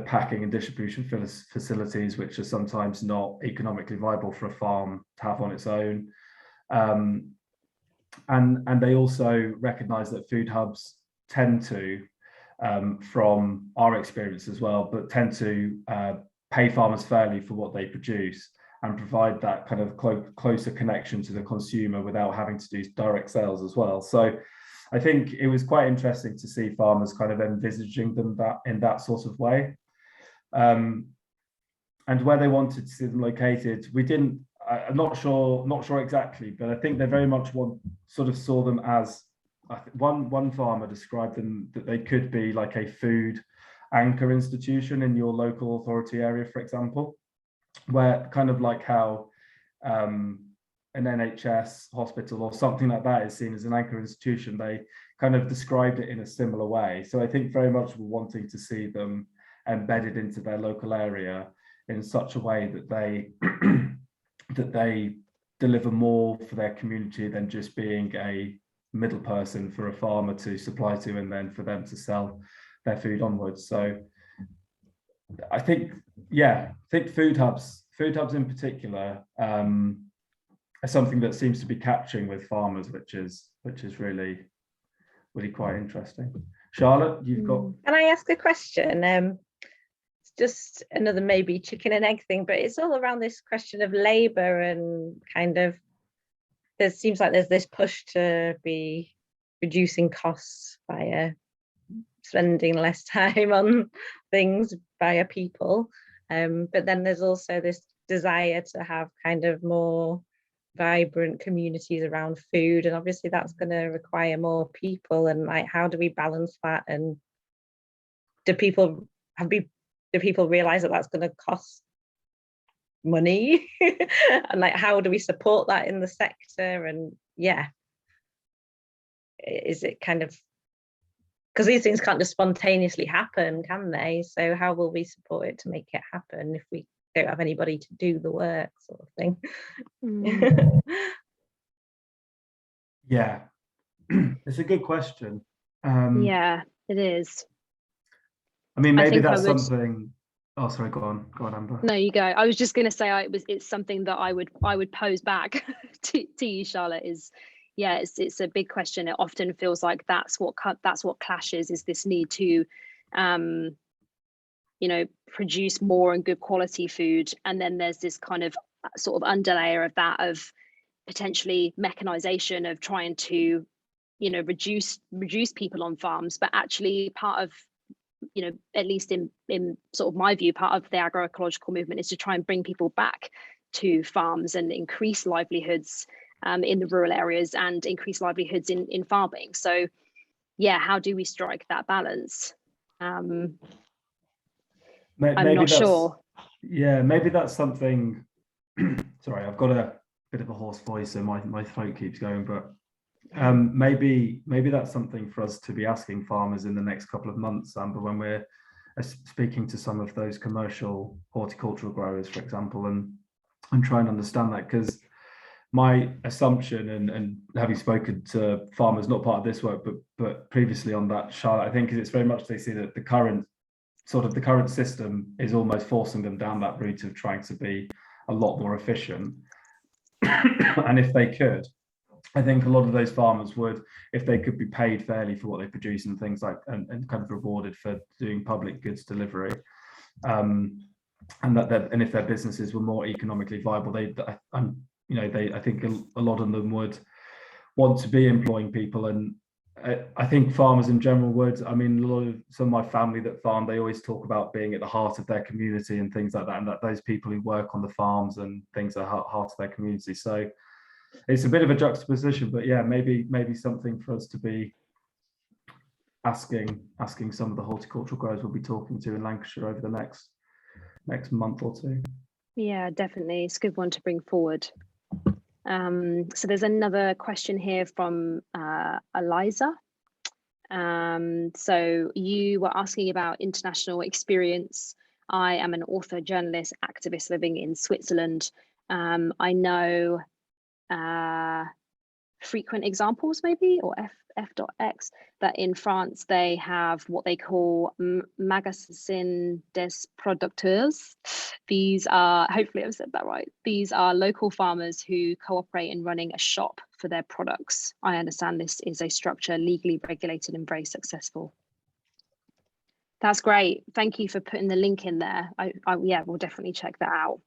packing and distribution facilities, which are sometimes not economically viable for a farm to have on its own. And they also recognize that food hubs tend to, from our experience as well, but tend to pay farmers fairly for what they produce, and provide that kind of closer connection to the consumer without having to do direct sales as well. So I think it was quite interesting to see farmers kind of envisaging them in that sort of way. And where they wanted to see them located, I'm not sure exactly, but I think they very much saw them as, one farmer described them that they could be like a food anchor institution in your local authority area, for example, where kind of like how an NHS hospital or something like that is seen as an anchor institution. They kind of described it in a similar way. So I think very much we're wanting to see them embedded into their local area in such a way that they deliver more for their community than just being a middle person for a farmer to supply to, and then for them to sell their food onwards. So I think food hubs in particular are something that seems to be capturing with farmers, which is really quite interesting. Charlotte, you've got. Can I ask a question? just another maybe chicken and egg thing, but it's all around this question of labour and kind of, there seems like there's this push to be reducing costs via spending less time on things via people. But then there's also this desire to have kind of more vibrant communities around food, and obviously that's going to require more people, and like, how do we balance that? And do people realize that that's going to cost money? And like, how do we support that in the sector? And yeah, is it kind of, because these things can't just spontaneously happen, can they? So how will we support it to make it happen if we don't have anybody to do the work, sort of thing? Yeah, it's a good question. Yeah, it is. I mean, I maybe think I that's would- something. Oh, sorry, go on, Amber. No, you go. I was just going to say it's something that I would pose back to you, Charlotte. Is yeah, it's a big question. It often feels like that's what clashes, is this need to produce more and good quality food, and then there's this kind of sort of underlayer of that, of potentially mechanization, of trying to reduce people on farms. But actually part of, at least in sort of my view, part of the agroecological movement is to try and bring people back to farms and increase livelihoods in the rural areas and increase livelihoods in farming. So yeah, how do we strike that balance? I'm not sure. Yeah, maybe that's something. Sorry, I've got a bit of a hoarse voice, so my throat keeps going. But maybe that's something for us to be asking farmers in the next couple of months, Amber, when we're speaking to some of those commercial horticultural growers, for example, and try and understand that. Because my assumption, and having spoken to farmers, not part of this work, but previously on that, Charlotte, I think is it's very much they see that the current system is almost forcing them down that route of trying to be a lot more efficient. And if they could, I think a lot of those farmers would, if they could be paid fairly for what they produce and things like, and kind of rewarded for doing public goods delivery, and if their businesses were more economically viable, I think a lot of them would want to be employing people. And I think farmers in general would. I mean, some of my family that farm, they always talk about being at the heart of their community and things like that, and that those people who work on the farms and things are heart of their community. So it's a bit of a juxtaposition, but yeah, maybe something for us to be asking some of the horticultural growers we'll be talking to in Lancashire over the next month or two. Yeah, definitely. It's a good one to bring forward. So there's another question here from Eliza. So you were asking about international experience. I am an author, journalist, activist living in Switzerland. I know frequent examples, maybe, or F.X, that in France they have what they call magasins des producteurs. These are, hopefully I've said that right, these are local farmers who cooperate in running a shop for their products. I understand this is a structure legally regulated and very successful. That's great. Thank you for putting the link in there. Yeah, we'll definitely check that out.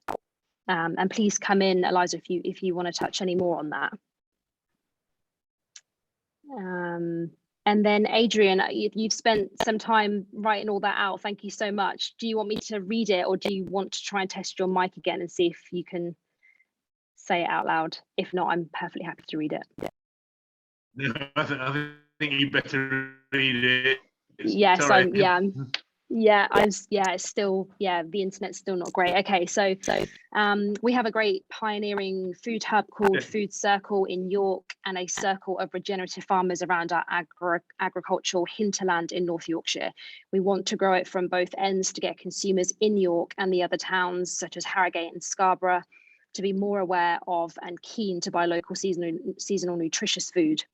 And please come in, Eliza, if you want to touch any more on that. And then Adrian, you've spent some time writing all that out. Thank you so much. Do you want me to read it, or do you want to try and test your mic again and see if you can say it out loud? If not, I'm perfectly happy to read it. No, I think you better read it. Yes, it's still, the internet's still not great. Okay, so we have a great pioneering food hub called Food Circle in York, and a circle of regenerative farmers around our agricultural hinterland in North Yorkshire. We want to grow it from both ends to get consumers in York and the other towns such as Harrogate and Scarborough to be more aware of and keen to buy local seasonal nutritious food.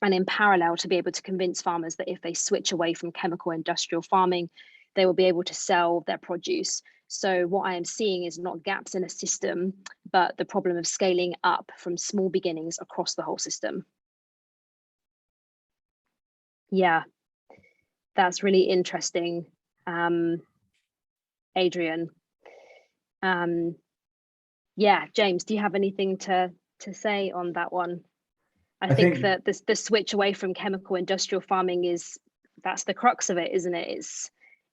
And in parallel, to be able to convince farmers that if they switch away from chemical industrial farming, they will be able to sell their produce. So what I am seeing is not gaps in a system, but the problem of scaling up from small beginnings across the whole system. Yeah, that's really interesting. Adrian. Yeah, James, do you have anything to say on that one? I think that the switch away from chemical industrial farming that's the crux of it, isn't it?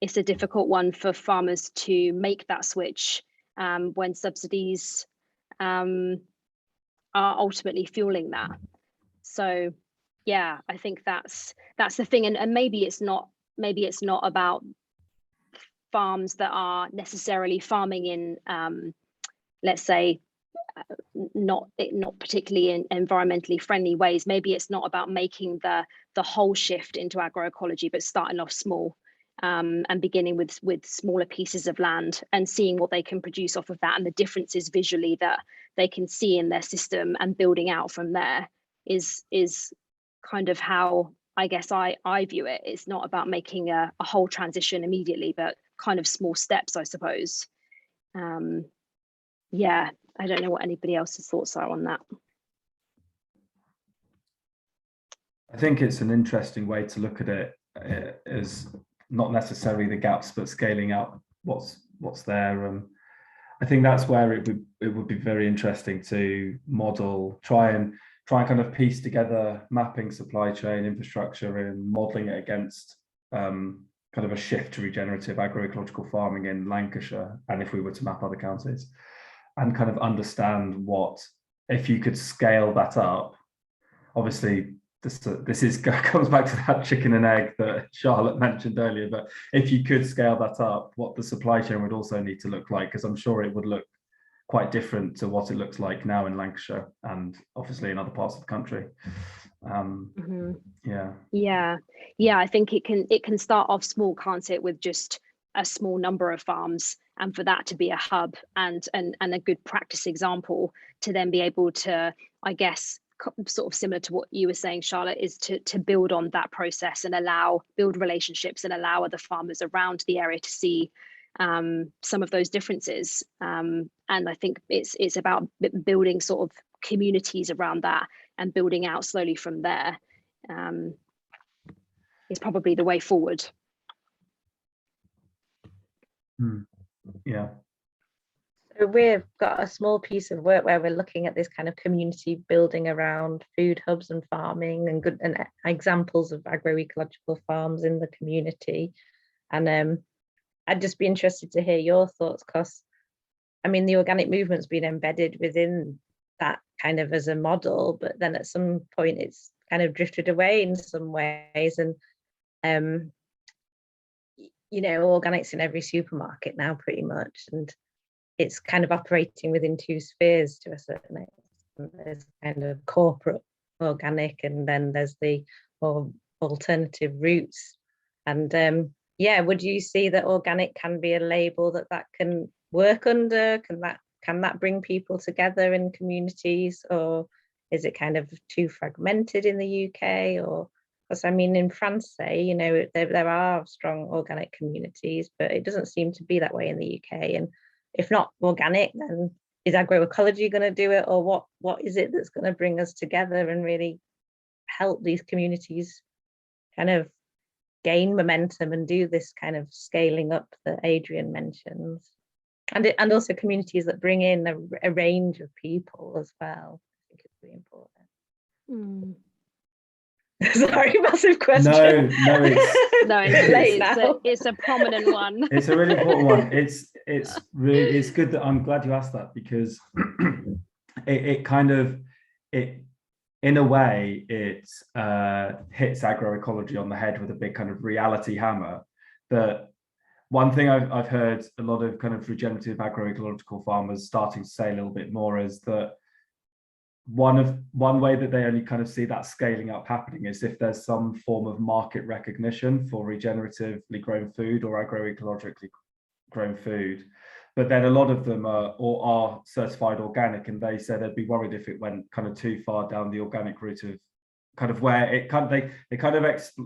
It's a difficult one for farmers to make that switch when subsidies are ultimately fueling that. So yeah, I think that's the thing, and maybe it's not about farms that are necessarily farming in let's say not particularly in environmentally friendly ways. Maybe it's not about making the whole shift into agroecology, but starting off small and beginning with smaller pieces of land and seeing what they can produce off of that, and the differences visually that they can see in their system, and building out from there is kind of how I guess I view it. It's not about making a whole transition immediately, but kind of small steps, I suppose. Yeah, I don't know what anybody else's thoughts are on that. I think it's an interesting way to look at it, as not necessarily the gaps, but scaling up what's there. I think that's where it would be very interesting to model, try and kind of piece together mapping supply chain infrastructure and modeling it against kind of a shift to regenerative agroecological farming in Lancashire, and if we were to map other counties, and kind of understand what, if you could scale that up. Obviously, this comes back to that chicken and egg that Charlotte mentioned earlier, but if you could scale that up, what the supply chain would also need to look like, because I'm sure it would look quite different to what it looks like now in Lancashire and obviously in other parts of the country. Yeah, I think it can start off small, can't it, with just a small number of farms, and for that to be a hub and a good practice example to then be able to, I guess, sort of similar to what you were saying, Charlotte, is to build on that process and build relationships and allow other farmers around the area to see some of those differences. And I think it's about building sort of communities around that and building out slowly from there is probably the way forward. Yeah. So we've got a small piece of work where we're looking at this kind of community building around food hubs and farming and good and examples of agroecological farms in the community. And I'd just be interested to hear your thoughts, because I mean, the organic movement's been embedded within that kind of as a model, but then at some point it's kind of drifted away in some ways. And you know, organics in every supermarket now pretty much, and it's kind of operating within two spheres to a certain extent. There's kind of corporate organic, and then there's the more alternative routes. And yeah, would you see that organic can be a label that can work under? Can that bring people together in communities, or is it kind of too fragmented in the UK? Or because I mean, in France, say, you know, there are strong organic communities, but it doesn't seem to be that way in the UK. And if not organic, then is agroecology going to do it, or what is it that's going to bring us together and really help these communities kind of gain momentum and do this kind of scaling up that Adrian mentions, and also communities that bring in a range of people as well? I think it's really important. Sorry, massive question. It's a prominent one. It's a really important one. It's good that I'm glad you asked that, because it kind of in a way it hits agroecology on the head with a big kind of reality hammer. That one thing I've heard a lot of kind of regenerative agroecological farmers starting to say a little bit more is that one way that they only kind of see that scaling up happening is if there's some form of market recognition for regeneratively grown food or agroecologically grown food. But then a lot of them are certified organic, and they said they'd be worried if it went kind of too far down the organic route of kind of where it kind of they kind of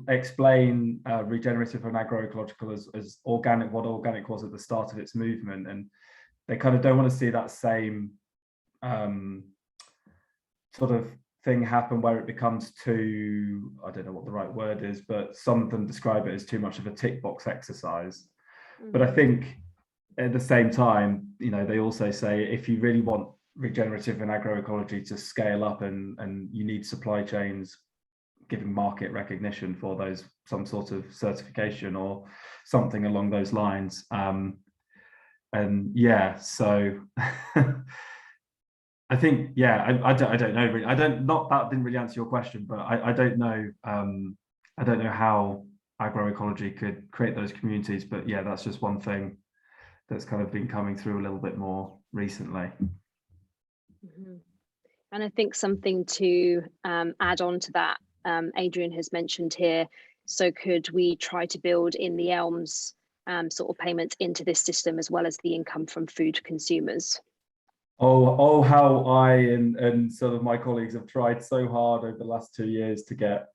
explain regenerative and agroecological as organic, what organic was at the start of its movement, and they kind of don't want to see that same sort of thing happen where it becomes too, I don't know what the right word is, but some of them describe it as too much of a tick box exercise. But I think at the same time, you know, they also say if you really want regenerative and agroecology to scale up, and you need supply chains giving market recognition for those, some sort of certification or something along those lines. And yeah, so I think, yeah, I don't know really. Not that didn't really answer your question, but I don't know. I don't know how agroecology could create those communities, but yeah, that's just one thing that's kind of been coming through a little bit more recently. Mhm. And I think something to add on to that, Adrian has mentioned here, so could we try to build in the ELMS sort of payments into this system, as well as the income from food consumers? Oh, how I and sort of my colleagues have tried so hard over the last 2 years to get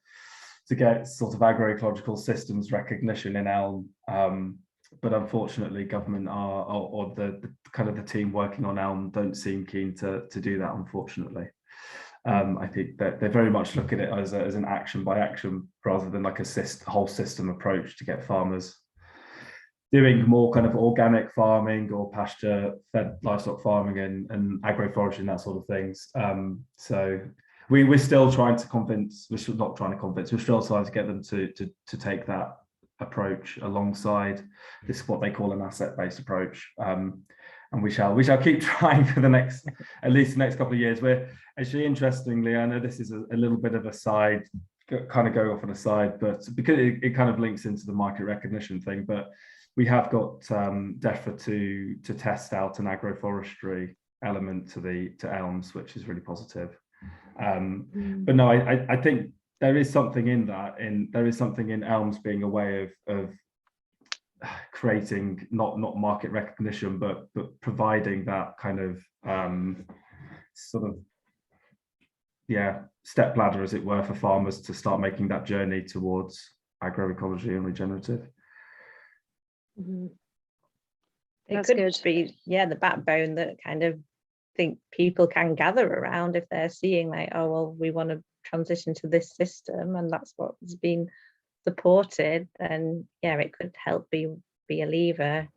sort of agroecological systems recognition in ELM. But unfortunately, government or the kind of the team working on ELM don't seem keen to do that, unfortunately. I think that they very much look at it as an action by action, rather than like a whole system approach to get farmers doing more kind of organic farming or pasture fed livestock farming and agroforestry and that sort of things. So we're still trying to convince, we're still trying to get them to take that approach alongside this, what they call an asset-based approach. And we shall keep trying for at least the next couple of years. We're actually, interestingly, I know this is a little bit of a side, kind of go off on a side, but because it kind of links into the market recognition thing, but we have got DEFRA to test out an agroforestry element to ELMS, which is really positive. But no, I think there is something in that, there is something in ELMS being a way of creating not market recognition, but providing that kind of sort of, yeah, step ladder, as it were, for farmers to start making that journey towards agroecology and regenerative. Mm-hmm. It That's could good. be, yeah, the backbone that kind of think people can gather around if they're seeing like, oh, well, we want to transition to this system and that's what's been supported, then yeah, it could help be a lever.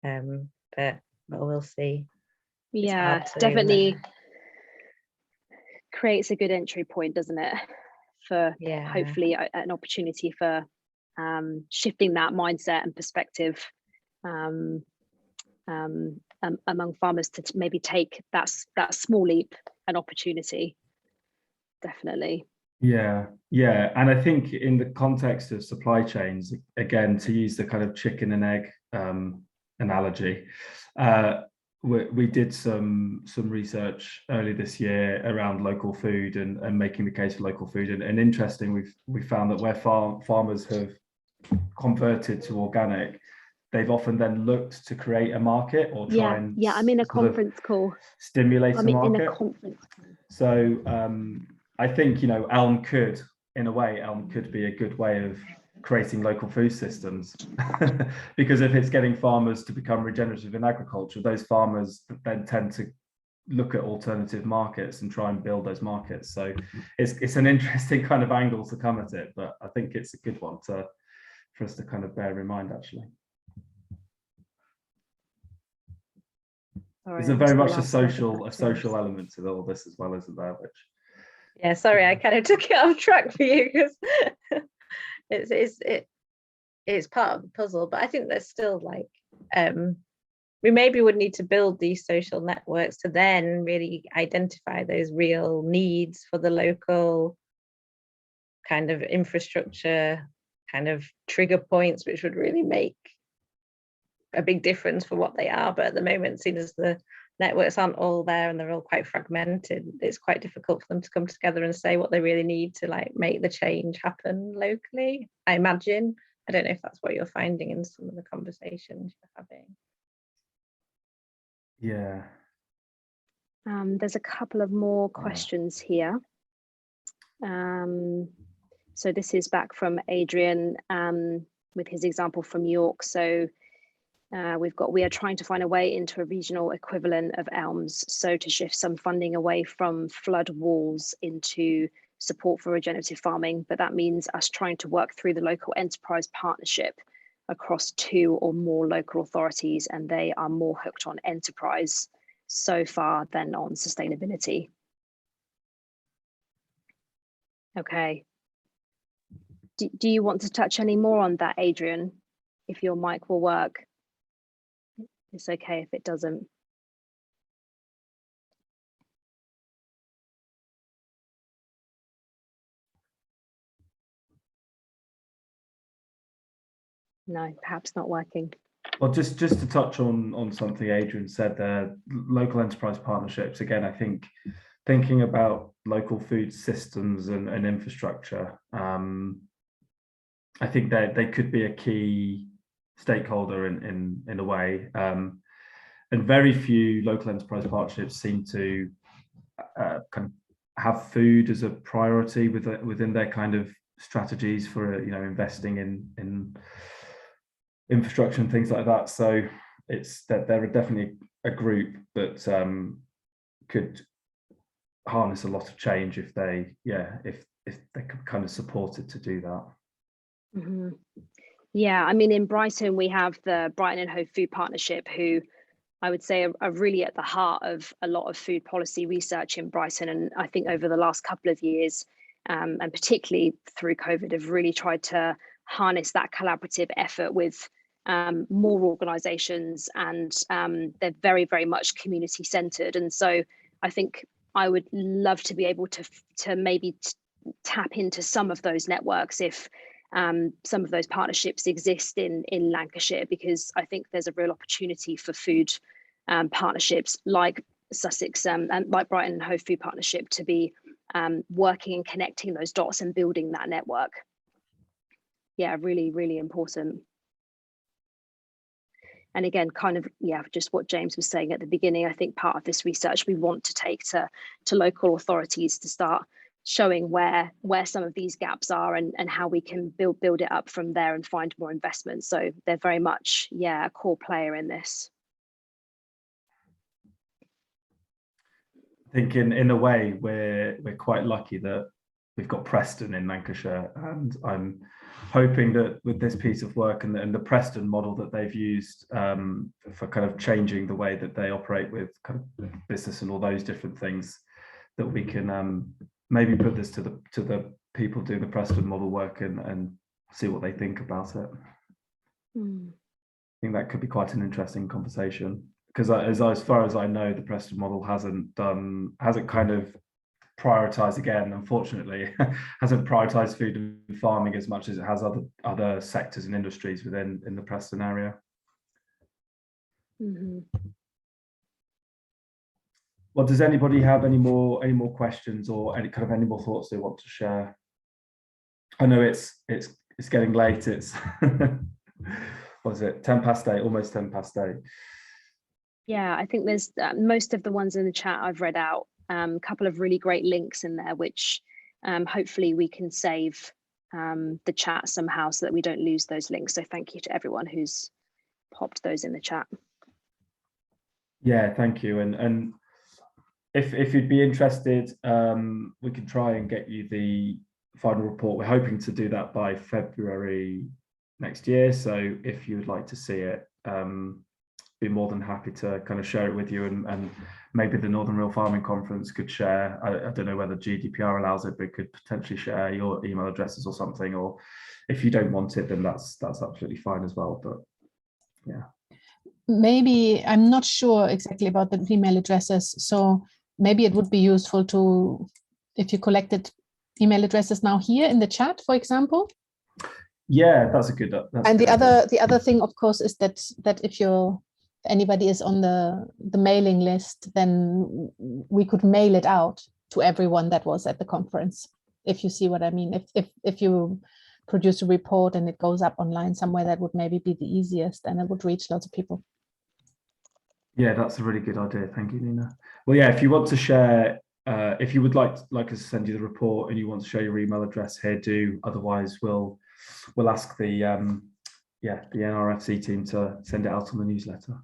But we'll see. Yeah, definitely creates a good entry point, doesn't it? For hopefully an opportunity for shifting that mindset and perspective among farmers to maybe take that small leap and opportunity. Definitely. Yeah, and I think in the context of supply chains, again, to use the kind of chicken and egg analogy, we did some research early this year around local food and making the case for local food, and interesting, we found that where farmers have converted to organic, they've often then looked to create a market or try and I'm in a conference call. Stimulate a market. In a conference. So I think, you know, ELM could be a good way of creating local food systems because if it's getting farmers to become regenerative in agriculture, those farmers then tend to look at alternative markets and try and build those markets. So it's an interesting kind of angle to come at it, but I think it's a good one for us to kind of bear in mind, actually. Sorry, there's very much a social element to all this as well, isn't there? Which, yeah, sorry, I kind of took it off track for you because it's part of the puzzle, but I think there's still like we maybe would need to build these social networks to then really identify those real needs for the local kind of infrastructure, kind of trigger points, which would really make a big difference for what they are. But at the moment, seeing as the networks aren't all there and they're all quite fragmented, it's quite difficult for them to come together and say what they really need to like make the change happen locally, I imagine. I don't know if that's what you're finding in some of the conversations you're having. Yeah. There's a couple of more questions here. So this is back from Adrian with his example from York. So we are trying to find a way into a regional equivalent of ELMS, so to shift some funding away from flood walls into support for regenerative farming, but that means us trying to work through the local enterprise partnership across 2 or more local authorities, and they are more hooked on enterprise so far than on sustainability. Okay. Do you want to touch any more on that, Adrian? If your mic will work. It's okay if it doesn't. No, perhaps not working. Well, just to touch on something Adrian said there, local enterprise partnerships. Again, I think thinking about local food systems and infrastructure, I think that they could be a key stakeholder in a way. And very few local enterprise partnerships seem to kind of have food as a priority within their kind of strategies for investing in infrastructure and things like that. So it's that they're definitely a group that could harness a lot of change if they could kind of support it to do that. Mm-hmm. Yeah, I mean, in Brighton, we have the Brighton and Hove Food Partnership, who I would say are really at the heart of a lot of food policy research in Brighton. And I think over the last couple of years, and particularly through COVID, have really tried to harness that collaborative effort with more organisations, and they're very, very much community centred. And so I think I would love to be able to maybe tap into some of those networks if some of those partnerships exist in Lancashire, because I think there's a real opportunity for food partnerships like Sussex and like Brighton and Hove Food Partnership to be working and connecting those dots and building that network. Yeah, really, really important. And again, kind of, yeah, just what James was saying at the beginning, I think part of this research we want to take to local authorities to start showing where some of these gaps are and how we can build it up from there and find more investment. So they're very much, yeah, a core player in this. I think in a way we're quite lucky that we've got Preston in Lancashire, and I'm hoping that with this piece of work and the Preston model that they've used for kind of changing the way that they operate with kind of business and all those different things, that we can maybe put this to the people doing the Preston model work and see what they think about it. I think that could be quite an interesting conversation, because as far as I know, the Preston model hasn't kind of prioritized, again, unfortunately, hasn't prioritized food and farming as much as it has other sectors and industries in the Preston area. Mm-hmm. Well, does anybody have any more questions or any more thoughts they want to share? I know it's getting late. It's what is it? 8:10, almost 8:10. Yeah, I think there's most of the ones in the chat I've read out. A couple of really great links in there, which hopefully we can save the chat somehow so that we don't lose those links. So thank you to everyone who's popped those in the chat. Yeah, thank you. And if you'd be interested, we can try and get you the final report. We're hoping to do that by February next year. So if you would like to see it, be more than happy to kind of share it with you, and maybe the Northern Real Farming Conference could share. I don't know whether GDPR allows it, but could potentially share your email addresses or something. Or if you don't want it, then that's absolutely fine as well. But yeah, maybe I'm not sure exactly about the email addresses, so maybe it would be useful to, if you collected email addresses now here in the chat, for example. Yeah, that's a good. And the other thing, of course, is that if anybody is on the mailing list, then we could mail it out to everyone that was at the conference, if you see what I mean. If you produce a report and it goes up online somewhere, that would maybe be the easiest, and it would reach lots of people. Yeah, that's a really good idea. Thank you, Nina. Well, yeah, if you want to share, if you would like us to send you the report and you want to share your email address here, do. Otherwise, we'll ask the NRFC team to send it out on the newsletter.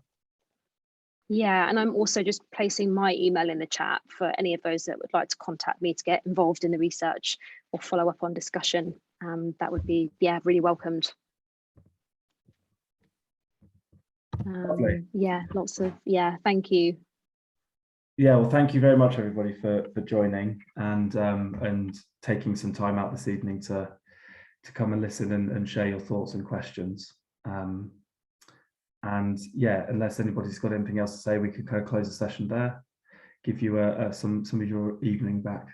Yeah, and I'm also just placing my email in the chat for any of those that would like to contact me to get involved in the research or follow up on discussion. That would be, yeah, really welcomed. Lovely. Yeah, lots of, thank you. Yeah, well, thank you very much, everybody, for joining and taking some time out this evening to come and listen and share your thoughts and questions. And yeah, unless anybody's got anything else to say, we could close the session there. Give you some of your evening back.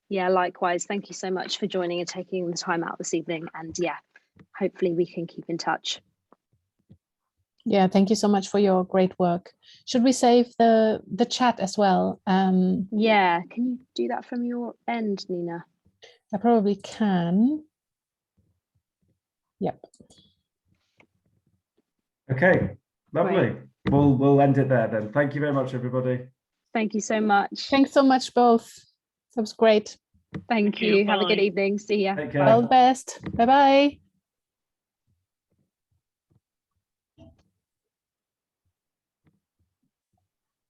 Yeah, likewise. Thank you so much for joining and taking the time out this evening. And yeah, hopefully we can keep in touch. Yeah, thank you so much for your great work. Should we save the chat as well? Yeah, can you do that from your end, Nina? I probably can. Yep. Okay, lovely. Great. We'll end it there then. Thank you very much, everybody. Thank you so much. Thanks so much, both. That was great. Thank you. Have a good evening. See ya. Take care. All the best. Bye-bye.